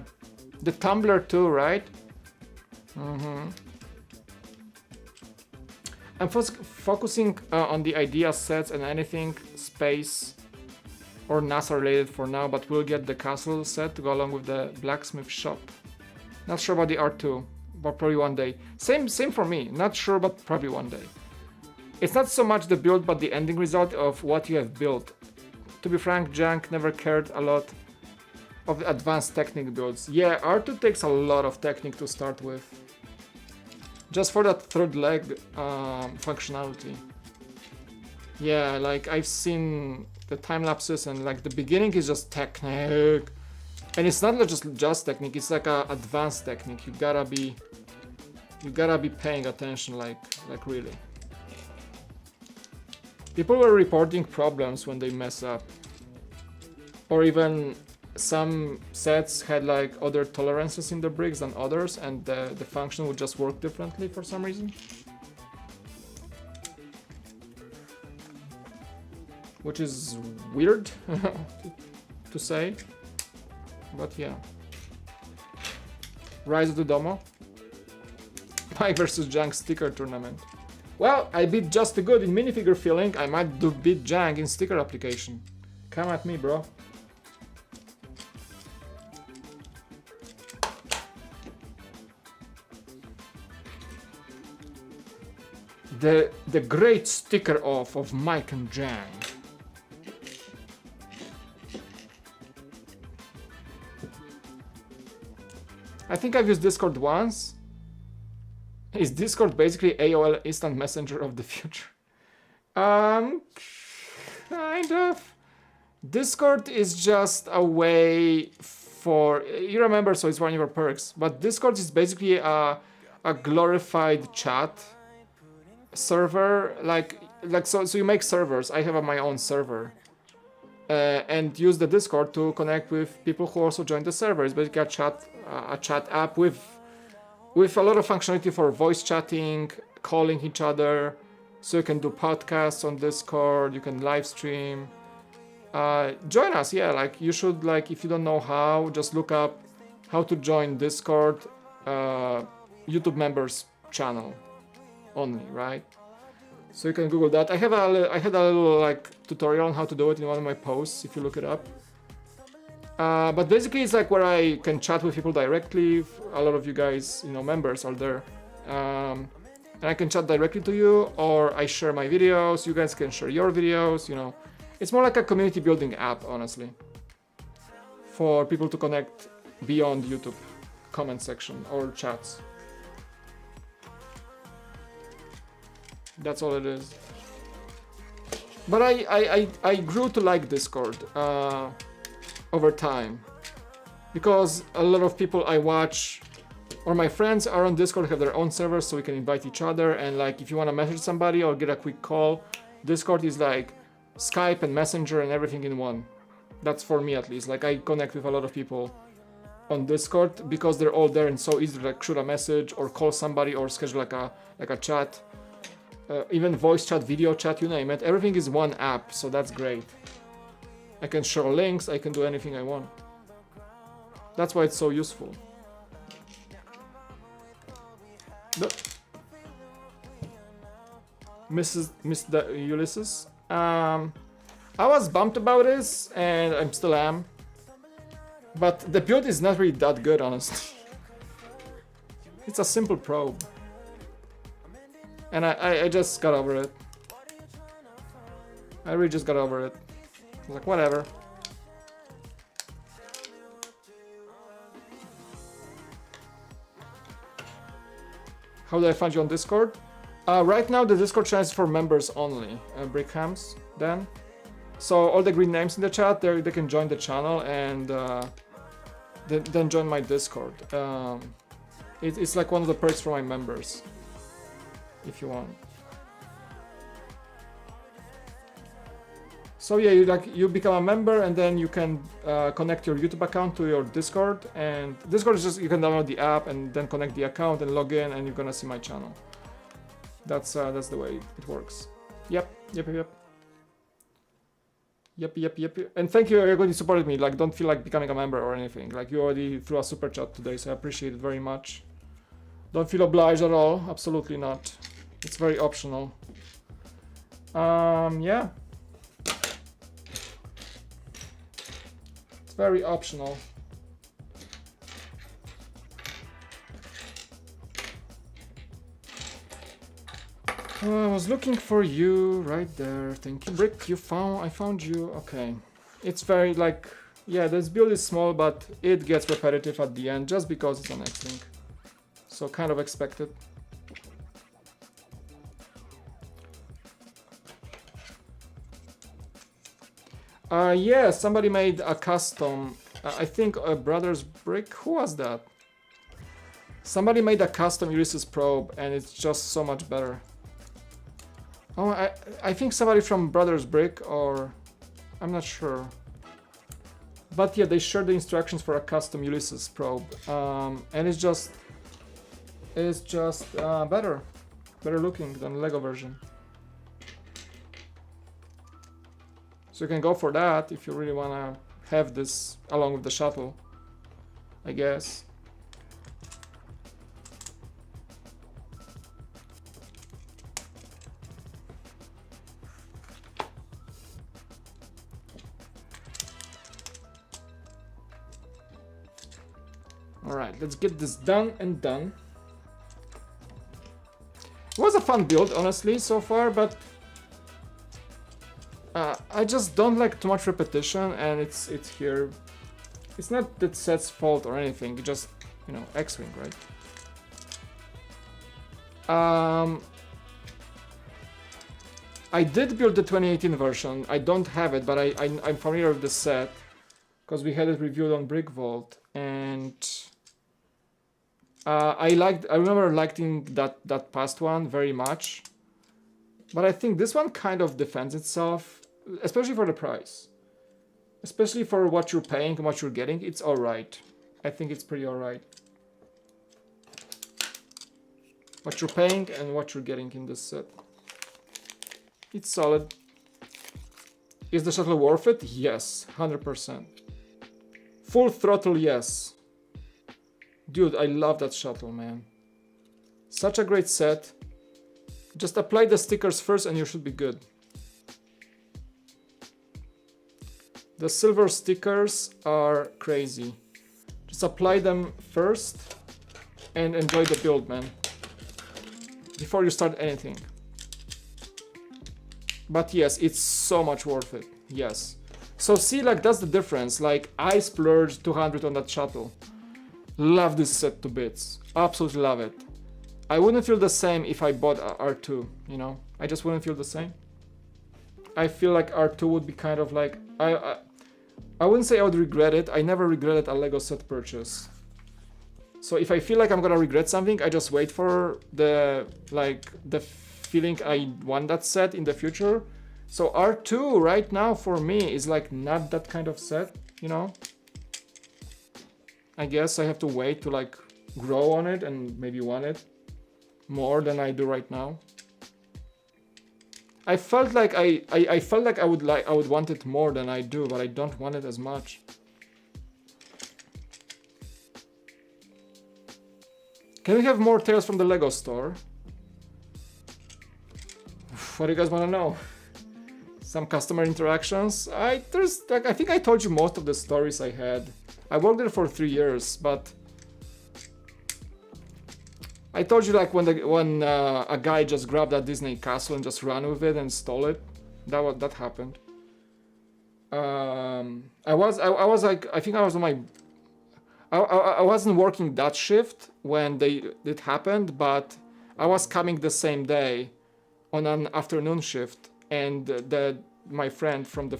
The Tumblr too, right? I'm focusing on the idea sets and anything space or NASA related for now, but we'll get the castle set to go along with the blacksmith shop. Not sure about the art too, but probably one day. Same for me, not sure, but probably one day. It's not so much the build, but the ending result of what you have built. To be frank, Jank never cared a lot of the advanced technique builds. Yeah, R2 takes a lot of technique to start with. Just for that third leg functionality. Yeah, like I've seen the time lapses and like the beginning is just technique. And it's not just technique, it's like a advanced technique. You gotta be paying attention like really. People were reporting problems when they mess up. Or even some sets had like other tolerances in the bricks than others, and the function would just work differently for some reason. Which is weird to say, but yeah. Rise of the Domo. Mike versus Jank sticker tournament. Well, I beat Just the Good in minifigure filling, I might beat Jank in sticker application. Come at me, bro. The great sticker off of Mike and Jank. I think I've used Discord once. Is Discord basically AOL instant messenger of the future? Kind of. Discord is just a way for, you remember, so it's one of your perks, but Discord is basically a glorified chat server, so you make servers. I have my own server and use the Discord to connect with people who also join the server. It's basically a chat app with a lot of functionality for voice chatting, calling each other, so you can do podcasts on Discord, you can live stream. Join us, yeah, like you should, like if you don't know how, just look up how to join Discord YouTube members channel only, right? So you can Google that. I had a little like tutorial on how to do it in one of my posts if you look it up. But basically it's like where I can chat with people directly. A lot of you guys, members are there. And I can chat directly to you, or I share my videos, you guys can share your videos, It's more like a community building app, honestly. For people to connect beyond YouTube comment section or chats. That's all it is. But I grew to like Discord over time, because a lot of people I watch or my friends are on Discord, have their own servers, so we can invite each other, and like if you want to message somebody or get a quick call, Discord is like Skype and Messenger and everything in one. That's for me at least. Like I connect with a lot of people on Discord because they're all there and so easy to like shoot a message or call somebody or schedule like a chat. Even voice chat, video chat, you name it. Everything is one app, so that's great. I can share links, I can do anything I want. That's why it's so useful. Mr. Ulysses. I was bummed about this, and I still am. But the build is not really that good, honestly. It's a simple probe. And I just got over it. I really just got over it. I was like, whatever. How do I find you on Discord? Right now the Discord channel is for members only. Brickhams, Dan. So all the green names in the chat, they can join the channel and then join my Discord. It's like one of the perks for my members, if you want. So yeah, you become a member and then you can connect your YouTube account to your Discord, and Discord is just, you can download the app and then connect the account and log in and you're gonna see my channel. That's the way it works. Yep. And thank you everybody who supported me. Like, don't feel like becoming a member or anything. Like, you already threw a super chat today, so I appreciate it very much. Don't feel obliged at all. Absolutely not. It's very optional. Yeah. It's very optional. I was looking for you right there. Thank you, Brick. I found you. Okay. It's very like, yeah, this build is small, but it gets repetitive at the end just because it's an X-Wing. So kind of expected. Yeah, somebody made a custom, I think a Brothers Brick. Who was that? Somebody made a custom Ulysses probe and it's just so much better. Oh, I think somebody from Brothers Brick, or I'm not sure. But yeah, they shared the instructions for a custom Ulysses probe, and it's just better looking than the Lego version. So you can go for that if you really wanna have this along with the shuttle, I guess. Alright, let's get this done and done. It was a fun build, honestly, so far, but I just don't like too much repetition, and it's here. It's not that set's fault or anything, it's just, you know, X-Wing, right? I did build the 2018 version. I don't have it, but I'm familiar with the set because we had it reviewed on Brick Vault, and I remember liking that past one very much, but I think this one kind of defends itself, especially for the price, especially for what you're paying and what you're getting. It's all right. I think it's pretty all right. What you're paying and what you're getting in this set. It's solid. Is the shuttle worth it? Yes, 100%. Full throttle, yes. Dude, I love that shuttle, man. Such a great set. Just apply the stickers first and you should be good. The silver stickers are crazy. Just apply them first and enjoy the build, man. Before you start anything. But yes, it's so much worth it. Yes. So see, like, that's the difference. Like, I splurged 200 on that shuttle. Love this set to bits. Absolutely love it. I wouldn't feel the same if I bought R2, you know? I just wouldn't feel the same. I feel like R2 would be kind of like... I wouldn't say I would regret it. I never regretted a Lego set purchase. So if I feel like I'm gonna regret something, I just wait for the feeling I want that set in the future. So R2 right now for me is like not that kind of set, you know? I guess I have to wait to like grow on it and maybe want it more than I do right now. I felt like I felt like I would want it more than I do, but I don't want it as much. Can we have more tales from the Lego store? What do you guys want to know? Some customer interactions? I think I told you most of the stories I had. I worked there for 3 years, but I told you like when a guy just grabbed that Disney castle and just ran with it and stole it. That happened. I wasn't working that shift when it happened, but I was coming the same day on an afternoon shift, and my friend from the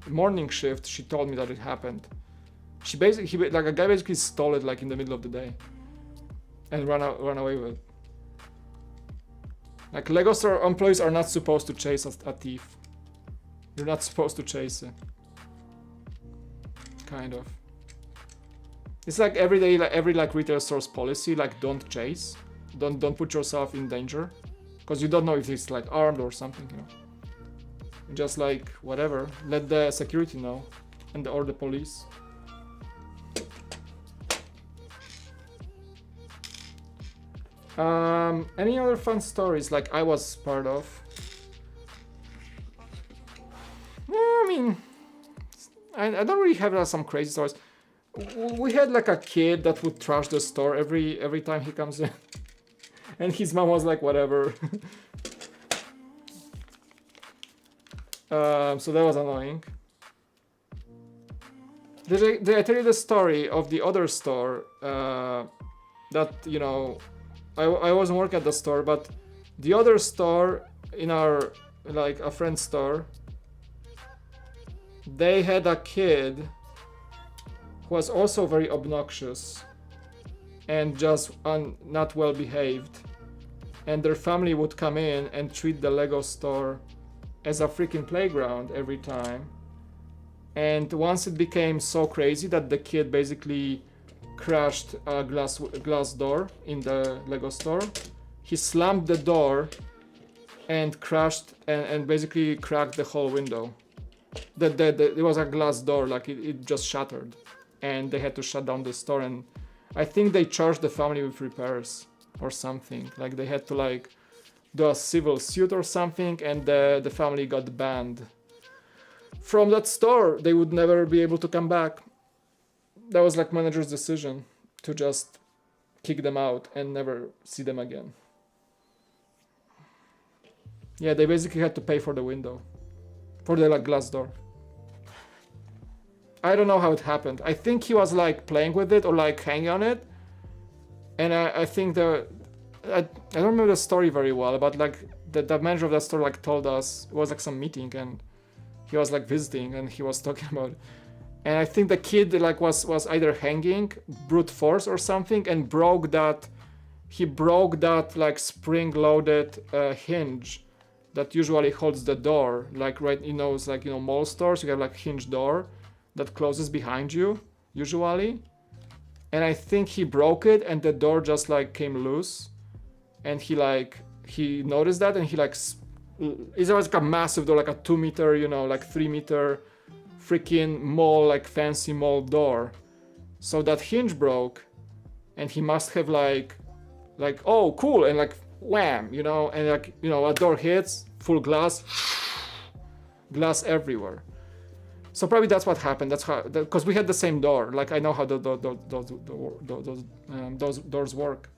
morning shift, she told me that it happened. She basically, like a guy basically stole it like in the middle of the day, and ran away with it. Like Lego store employees are not supposed to chase a thief. You're not supposed to chase it. Kind of. It's like every day, like every like retail store's policy, like don't chase, don't put yourself in danger, because you don't know if it's like armed or something, you know. Just like whatever, let the security know, and or the police. Any other fun stories like I was part of? Yeah, I mean, I don't really have some crazy stories. We had like a kid that would trash the store every time he comes in, and his mom was like, whatever. So that was annoying. Did I tell you the story of the other store that, you know, I wasn't working at the store, but the other store in our, like a friend's store, they had a kid who was also very obnoxious and just not well behaved, and their family would come in and treat the Lego store as a freaking playground every time. And once it became so crazy that the kid basically crashed a glass door in the Lego store, he slammed the door and crashed and basically cracked the whole window. It was a glass door, like it just shattered, and they had to shut down the store. And I think they charged the family with repairs or something. Like they had to like do a civil suit or something, and the family got banned from that store. They would never be able to come back. That was like manager's decision to just kick them out and never see them again. Yeah, they basically had to pay for the window, for the like glass door. I don't know how it happened. I think he was like playing with it or like hanging on it, and I think I don't remember the story very well, but like the manager of that store like told us it was like some meeting, and he was like visiting and he was talking about it. And I think the kid like was either hanging brute force or something, and broke that like spring-loaded hinge that usually holds the door. Like, right, you know, it's like, you know, mall stores, you have like hinge door that closes behind you usually. And I think he broke it, and the door just like came loose, and he noticed that, and he like it was like a massive door, like a 2 meter, you know, like 3 meter freaking mall, like fancy mall door. So that hinge broke, and he must have like oh cool, and like wham, you know, and like, you know, a door hits full glass everywhere. So probably that's what happened. That's how, because we had the same door. Like I know how those doors work.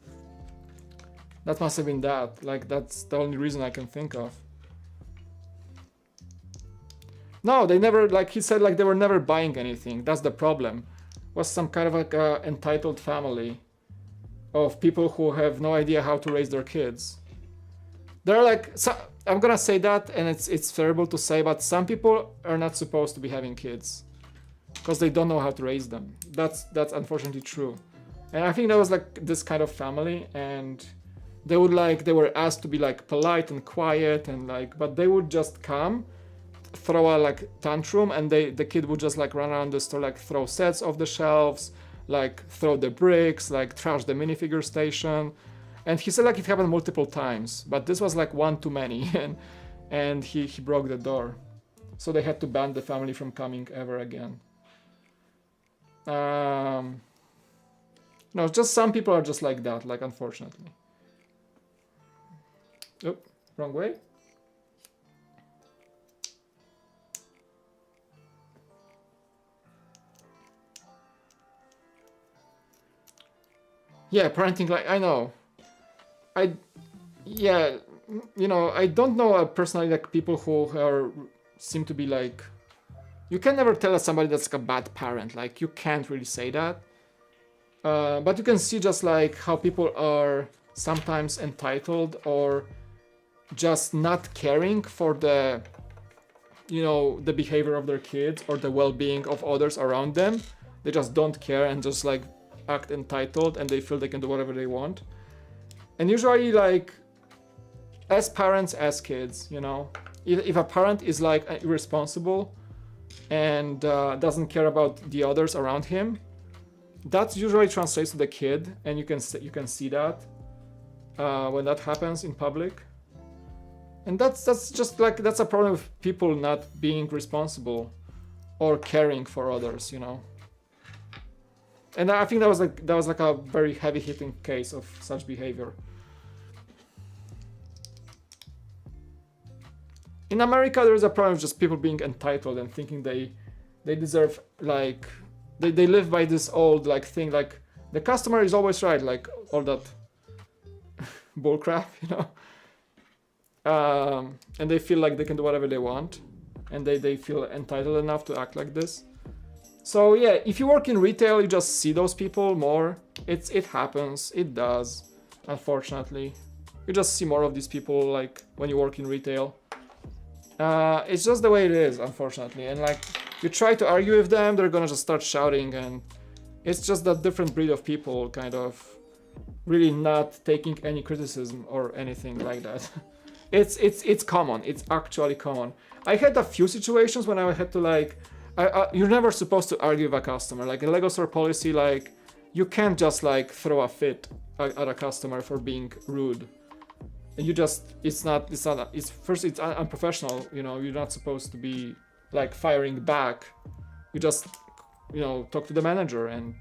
That must have been that. Like that's the only reason I can think of. No, they never, like he said, like they were never buying anything. That's the problem. Was some kind of like a entitled family of people who have no idea how to raise their kids. They're like, so, I'm gonna say that, and it's terrible to say, but some people are not supposed to be having kids because they don't know how to raise them. That's unfortunately true. And I think that was like this kind of family, and they were asked to be like polite and quiet, and like, but they would just come, throw a like tantrum, and the kid would just like run around the store, like throw sets off the shelves, like throw the bricks, like trash the minifigure station. And he said like it happened multiple times, but this was like one too many, and he broke the door. So they had to ban the family from coming ever again. No, just some people are just like that, like unfortunately. Oh, wrong way. Yeah, parenting, like, I know. Yeah, you know, I don't know personally like people who seem to be like, you can never tell somebody that's like a bad parent, like you can't really say that. But you can see just like how people are sometimes entitled or just not caring for the you know, the behavior of their kids or the well-being of others around them. They just don't care and just like act entitled, and they feel they can do whatever they want. And usually, like, as parents, as kids, you know, if a parent is like irresponsible and doesn't care about the others around him, that usually translates to the kid, and you can see that when that happens in public. And that's just like, that's a problem of people not being responsible or caring for others, you know. And I think that was like a very heavy hitting case of such behavior. In America, there is a problem of just people being entitled and thinking they deserve, like, they live by this old like thing, like the customer is always right, like all that bullcrap, you know. And they feel like they can do whatever they want, and they feel entitled enough to act like this. So yeah, if you work in retail, you just see those people more. It happens, it does, unfortunately. You just see more of these people like when you work in retail. It's just the way it is, unfortunately. And like, you try to argue with them, they're gonna just start shouting, and it's just that different breed of people kind of really not taking any criticism or anything like that. It's common, it's actually common. I had a few situations when I had to like, you're never supposed to argue with a customer. Like in Lego store policy, like you can't just like throw a fit at a customer for being rude. And you just, it's unprofessional, you know. You're not supposed to be like firing back. You just, you know, talk to the manager and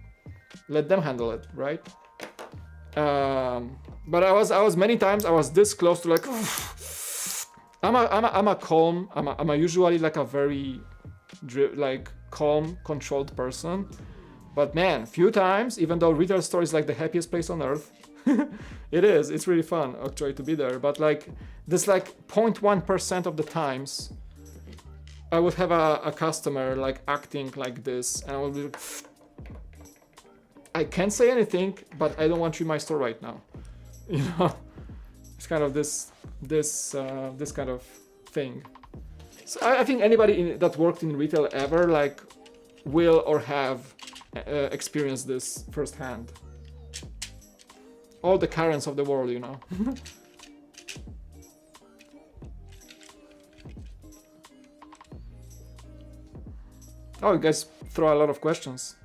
let them handle it, right? But I was many times I was this close to like, I'm a usually like a very like calm, controlled person. But man, few times, even though retail store is like the happiest place on earth, it's really fun actually to be there. But like this like 0.1% of the times I would have a customer like acting like this, and I would be like, I can't say anything, but I don't want you in my store right now. You know, it's kind of this kind of thing. So I think anybody that worked in retail ever like will or have experienced this firsthand. All the Karens of the world, you know. Oh, you guys throw a lot of questions.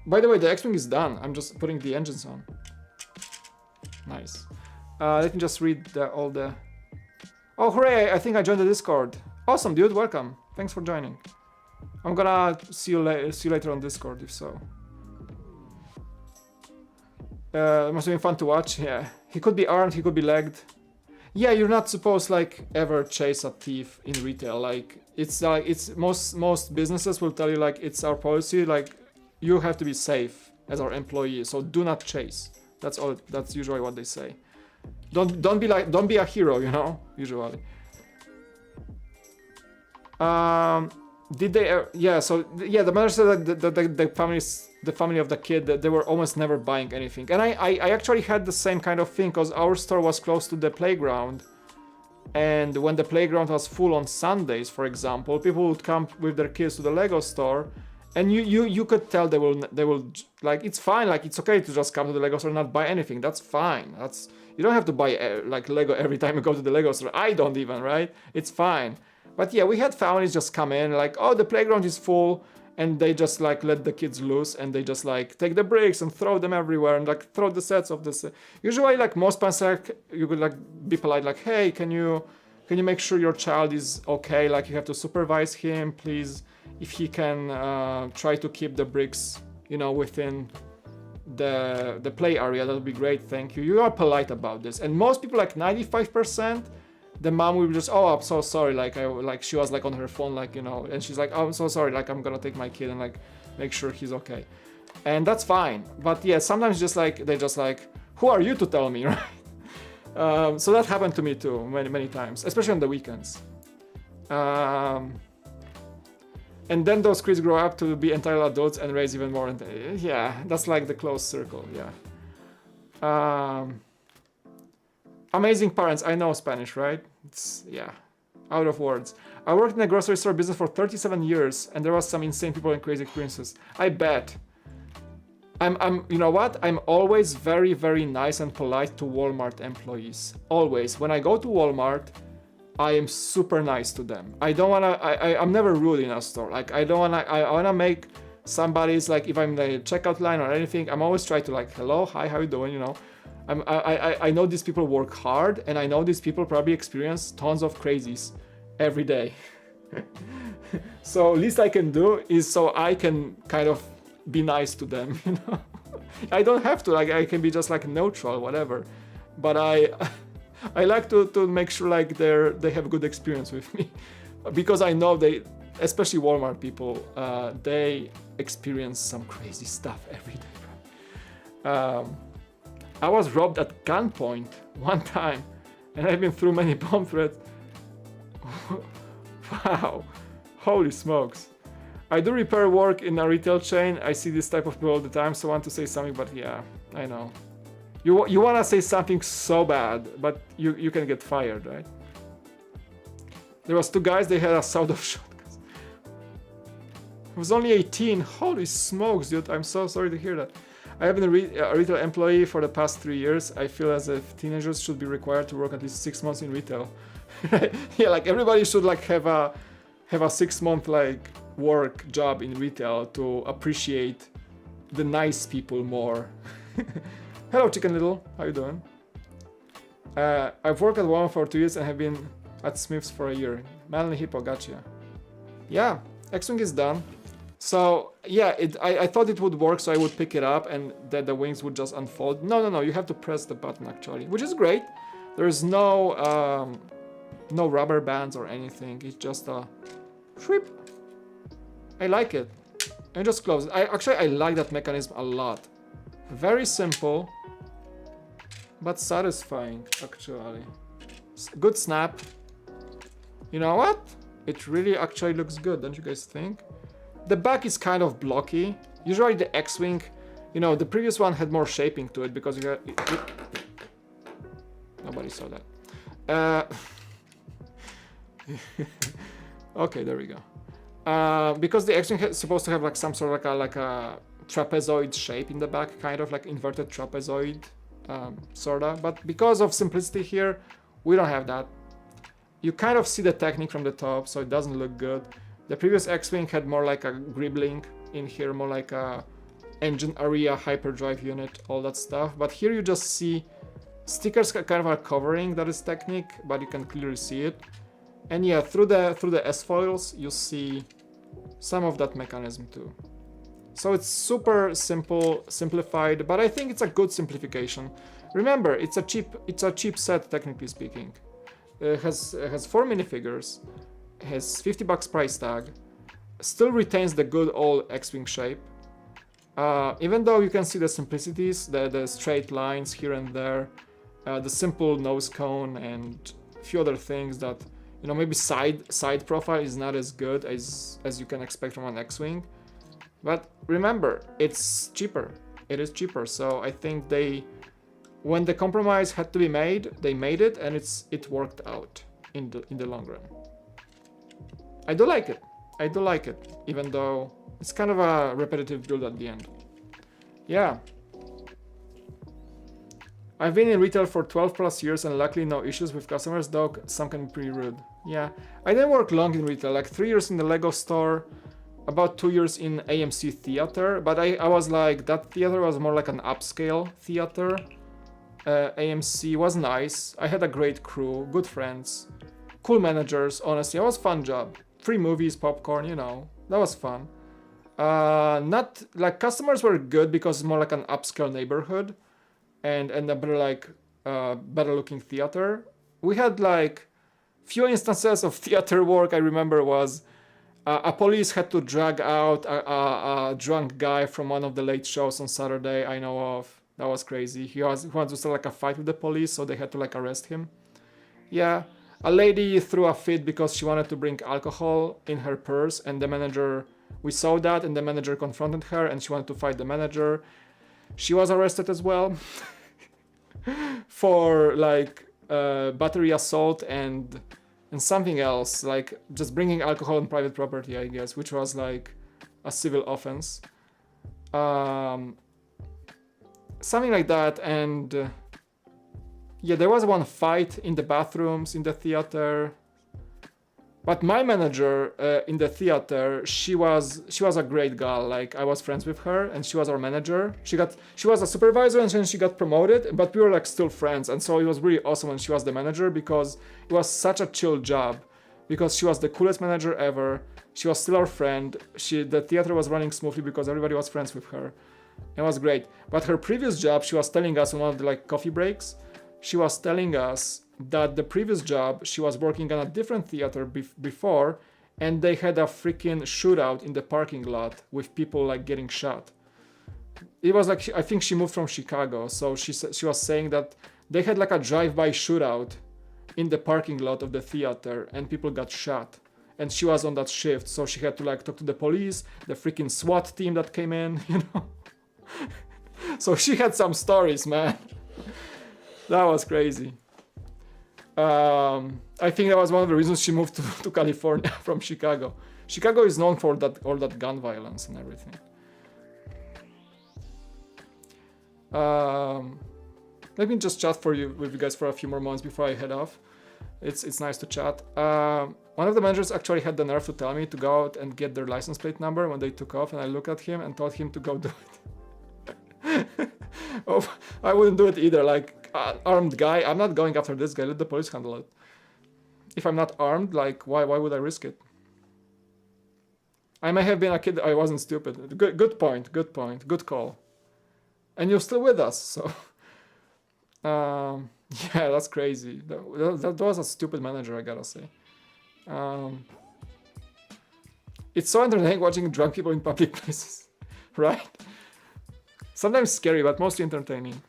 By the way, the X-Wing is done. I'm just putting the engines on. Nice. Let me just read all the... Oh, hooray! I think I joined the Discord. Awesome, dude. Welcome. Thanks for joining. I'm gonna see you later on Discord, if so. It must have been fun to watch. Yeah. He could be armed, he could be legged. Yeah, you're not supposed like ever chase a thief in retail. Like it's most businesses will tell you like it's our policy. Like you have to be safe as our employee, so do not chase. That's all. That's usually what they say. Don't be a hero, you know. Usually. Did they? Yeah. So yeah, the mother said that the family of the kid, that they were almost never buying anything, and I actually had the same kind of thing because our store was close to the playground, and when the playground was full on Sundays, for example, people would come with their kids to the Lego store, and you could tell they will like, it's fine, like it's okay to just come to the Lego store and not buy anything. That's fine. You don't have to buy like Lego every time you go to the Lego store. I don't even, right? It's fine. But yeah, we had families just come in like, oh, the playground is full, and they just like let the kids loose, and they just like take the bricks and throw them everywhere, and like throw the sets of this. Usually, like most parents, like you could like be polite, like, hey, can you make sure your child is okay? Like you have to supervise him, please. If he can try to keep the bricks, you know, within the play area, that would be great. Thank you. You are polite about this, and most people, like 95%. The mom will just, oh, I'm so sorry, like she was like on her phone, like, you know, and she's like, oh, I'm so sorry, like I'm gonna take my kid and like make sure he's okay, and that's fine. But yeah, sometimes just like they just like, who are you to tell me, right? So that happened to me too many times, especially on the weekends. And then those kids grow up to be entitled adults and raise even more. Yeah, that's like the closed circle. Yeah. Amazing parents. I know Spanish, right? It's, yeah, out of words. I worked in a grocery store business for 37 years, and there was some insane people and crazy experiences. I bet. You know what? I'm always very, very nice and polite to Walmart employees. Always. When I go to Walmart, I am super nice to them. I don't wanna, I'm never rude in a store. Like, I wanna make somebody's, like, if I'm in the checkout line or anything, I'm always try to like, hello, hi, how you doing, you know? I know these people work hard, and I know these people probably experience tons of crazies every day. So least I can do is so I can kind of be nice to them, you know. I don't have to, like, I can be just like neutral, whatever. But I like to make sure like they have a good experience with me, because I know they, especially Walmart people, they experience some crazy stuff every day. I was robbed at gunpoint one time, and I've been through many bomb threats. Wow, holy smokes. I do repair work in a retail chain. I see this type of people all the time, so I want to say something, but yeah, I know. You want to say something so bad, but you can get fired, right? There was two guys, they had a sawed off shotguns. I was only 18. Holy smokes, dude, I'm so sorry to hear that. I have been a retail employee for the past 3 years. I feel as if teenagers should be required to work at least 6 months in retail. Yeah, like everybody should like have a 6 month like work job in retail to appreciate the nice people more. Hello, Chicken Little. How you doing? I've worked at Walmart for 2 years and have been at Smith's for a year. Melanie Hippo, gotcha. Yeah, X-Wing is done. So yeah, I thought it would work, so I would pick it up and that the wings would just unfold. No, you have to press the button actually, which is great. There's no no rubber bands or anything. It's just a whip. I like it. And just close it. I like that mechanism a lot. Very simple, but satisfying actually. Good snap. You know what? It really actually looks good, don't you guys think? The back is kind of blocky. Usually the X-Wing, you know, the previous one had more shaping to it because you had... Nobody saw that. Okay, there we go. Because the X-Wing is supposed to have like some sort of like a trapezoid shape in the back, kind of like inverted trapezoid, sorta. But because of simplicity here, we don't have that. You kind of see the technique from the top, so it doesn't look good. The previous X-Wing had more like a gribbling in here, more like a engine area, hyperdrive unit, all that stuff. But here you just see stickers kind of are covering that is technique, but you can clearly see it. And yeah, through the S-foils, you see some of that mechanism too. So it's super simple, simplified, but I think it's a good simplification. Remember, it's a cheap set, technically speaking. It has 4 minifigures. Has $50 price tag, still retains the good old X-Wing shape. Even though you can see the simplicities, the straight lines here and there, the simple nose cone and a few other things that, you know, maybe side profile is not as good as you can expect from an X-Wing. But remember, it's cheaper. It is cheaper. So I think when the compromise had to be made, they made it, and it worked out in the long run. I do like it, even though it's kind of a repetitive build at the end. Yeah. I've been in retail for 12 plus years and luckily no issues with customers, though some can be pretty rude. Yeah, I didn't work long in retail, like 3 years in the Lego store, about 2 years in AMC theater, but I was like, that theater was more like an upscale theater. AMC was nice, I had a great crew, good friends, cool managers, honestly, it was a fun job. Free movies, popcorn, you know, that was fun. Not like customers were good because it's more like an upscale neighborhood and a better like better looking theater. We had like few instances of theater work. I remember was a police had to drag out a drunk guy from one of the late shows on Saturday I know of. That was crazy. He wanted to start like a fight with the police, so they had to like arrest him. Yeah. A lady threw a fit because she wanted to bring alcohol in her purse, and the manager, we saw that, and the manager confronted her and she wanted to fight the manager. She was arrested as well for like battery assault and something else, like just bringing alcohol on private property, I guess, which was like a civil offense. Something like that. And yeah, there was one fight in the bathrooms in the theater. But my manager in the theater, she was a great girl. Like, I was friends with her, and she was our manager. She was a supervisor, and then she got promoted. But we were like still friends, and so it was really awesome when she was the manager, because it was such a chill job. Because she was the coolest manager ever. She was still our friend. The theater was running smoothly because everybody was friends with her. It was great. But her previous job, she was telling us on one of the like coffee breaks, she was telling us that the previous job, she was working on a different theater before, and they had a freaking shootout in the parking lot with people like getting shot. It was like, I think she moved from Chicago, so she was saying that they had like a drive-by shootout in the parking lot of the theater, and people got shot. And she was on that shift, so she had to like talk to the police, the freaking SWAT team that came in, you know. So she had some stories, man. That was crazy. I think that was one of the reasons she moved to California from Chicago. Chicago is known for all that gun violence and everything. Let me just chat with you guys for a few more moments before I head off. It's nice to chat. One of the managers actually had the nerve to tell me to go out and get their license plate number when they took off, and I looked at him and told him to go do it. Oh, I wouldn't do it either. Like, armed guy, I'm not going after this guy. Let the police handle it. If I'm not armed, like, why would I risk it? I may have been a kid. I wasn't stupid. Good point. Good call. And you're still with us, so. Yeah, that's crazy. That was a stupid manager, I gotta say. It's so entertaining watching drunk people in public places, right? Sometimes scary, but mostly entertaining.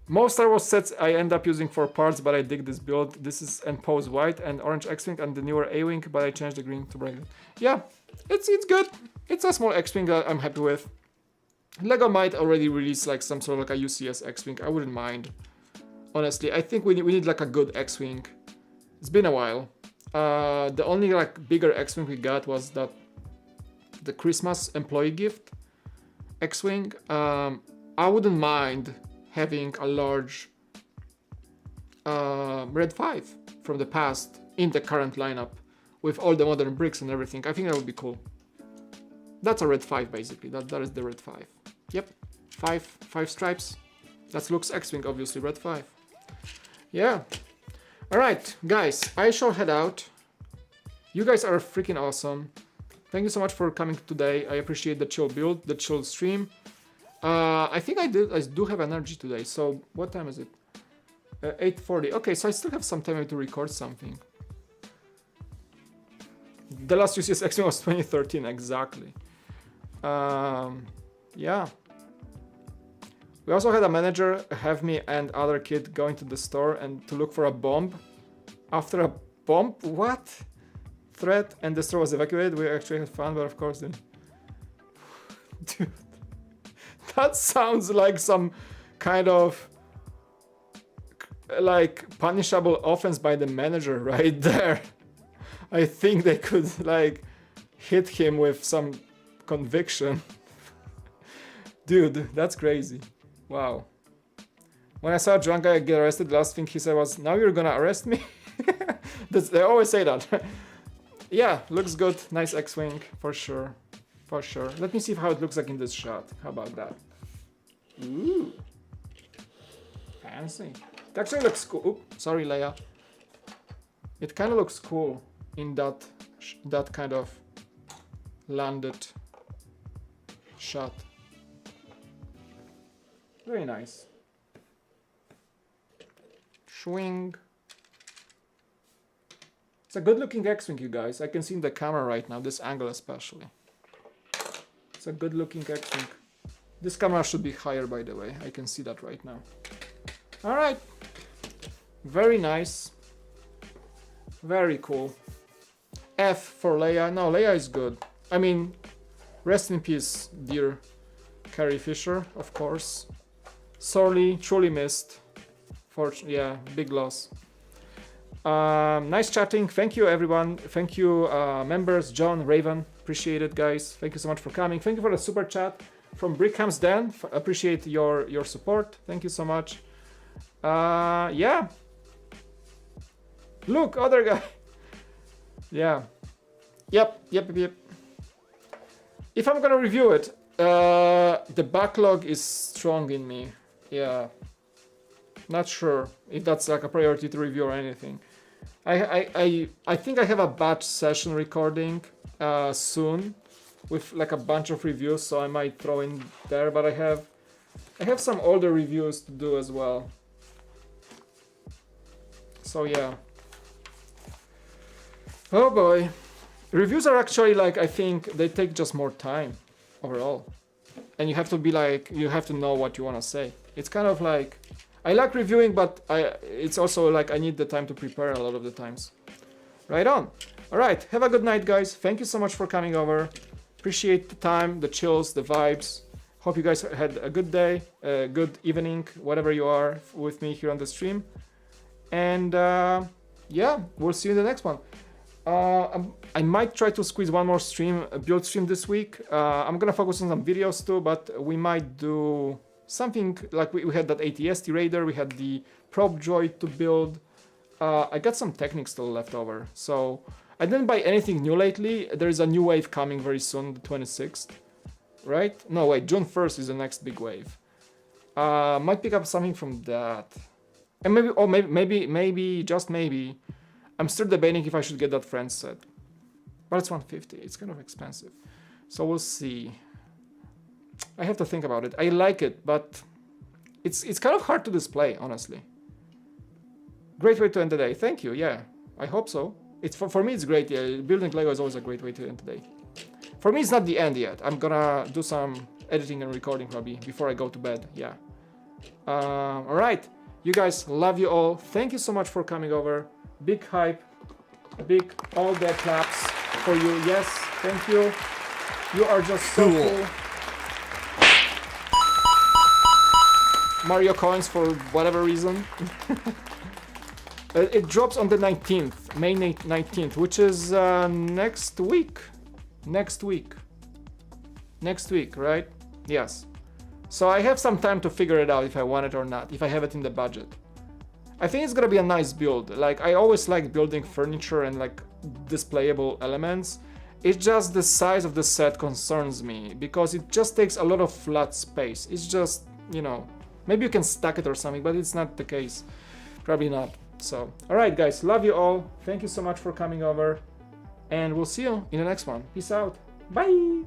Most Star Wars sets I end up using for parts, but I dig this build. This is Pose white and orange X-Wing and the newer A-Wing, but I changed the green to bright. Yeah, it's good. It's a small X-Wing that I'm happy with. LEGO might already release like some sort of like a UCS X-Wing. I wouldn't mind. Honestly, I think we need like a good X-Wing. It's been a while. The only like bigger X-Wing we got was the Christmas employee gift X-Wing. I wouldn't mind having a large Red 5 from the past in the current lineup with all the modern bricks and everything. I think that would be cool. That's a Red 5 basically. That is the Red 5. Yep, five stripes. That's Luke's X-Wing, obviously, Red 5. Yeah. Alright, guys, I shall head out. You guys are freaking awesome. Thank you so much for coming today. I appreciate the chill build, the chill stream. I think I do have energy today, so what time is it? 8:40. Okay, so I still have some time to record something. The last UCS X-Wing was 2013, exactly. Yeah. We also had a manager have me and other kid going to the store and to look for a bomb. After a bomb? What? Threat, and the store was evacuated. We actually had fun, but of course then. Dude. That sounds like some kind of like punishable offense by the manager right there. I think they could like hit him with some conviction. Dude, that's crazy. Wow. When I saw a drunk guy get arrested, the last thing he said was, "Now you're gonna arrest me?" They always say that. Yeah, looks good. Nice X-Wing, for sure. For sure. Let me see how it looks like in this shot. How about that? Ooh. Fancy. It actually looks cool. Oops, sorry, Leia. It kind of looks cool in that kind of landed shot. Very nice. Swing. It's a good looking X-Wing, you guys. I can see in the camera right now, this angle especially. It's a good looking X-Wing. This camera should be higher, by the way. I can see that right now. Alright. Very nice. Very cool. F for Leia. No, Leia is good. I mean, rest in peace, dear Carrie Fisher, of course. Sorely, truly missed Yeah, big loss. Nice chatting. Thank you, everyone. Thank you, members, John, Raven. Appreciate it, guys. Thank you so much for coming. Thank you for the super chat from Brickham's Den. Appreciate your support. Thank you so much. Yeah. Look, other guy. Yeah. Yep. If I'm gonna review it, the backlog is strong in me. Yeah. Not sure if that's like a priority to review or anything. I think I have a batch session recording soon with like a bunch of reviews, so I might throw in there, but I have some older reviews to do as well. So yeah. Oh boy. Reviews are actually like, I think they take just more time overall. And you have to be like, you have to know what you want to say. It's kind of like, I like reviewing, but it's also like I need the time to prepare a lot of the times. Right on. All right. Have a good night, guys. Thank you so much for coming over. Appreciate the time, the chills, the vibes. Hope you guys had a good day, a good evening, whatever you are with me here on the stream. And yeah, we'll see you in the next one. I might try to squeeze one more stream, a build stream this week. I'm gonna focus on some videos too, but we might do something like we had that ATST Raider, we had the probe droid to build. I got some Technics still left over, so I didn't buy anything new lately. There is a new wave coming very soon, the 26th, right? No, wait, June 1st is the next big wave. Might pick up something from that, and maybe, just maybe, I'm still debating if I should get that Friends set, but it's 150. It's kind of expensive, so we'll see. I have to think about it. I like it, but it's kind of hard to display, honestly. Great way to end the day. Thank you. Yeah, I hope so. It's for me. It's great. Yeah, building Lego is always a great way to end the day. For me, it's not the end yet. I'm gonna do some editing and recording probably before I go to bed. Yeah. All right. You guys, love you all. Thank you so much for coming over. Big hype. Big all the claps for you. Yes. Thank you. You are just so cool. Mario coins for whatever reason. It drops on the 19th, May 19th, which is next week. Next week, right? Yes. So I have some time to figure it out if I want it or not, if I have it in the budget. I think it's gonna be a nice build. Like, I always like building furniture and like displayable elements. It's just the size of the set concerns me, because it just takes a lot of flat space. It's just, you know, maybe you can stack it or something, but it's not the case. Probably not. So, alright guys, love you all. Thank you so much for coming over. And we'll see you in the next one. Peace out. Bye!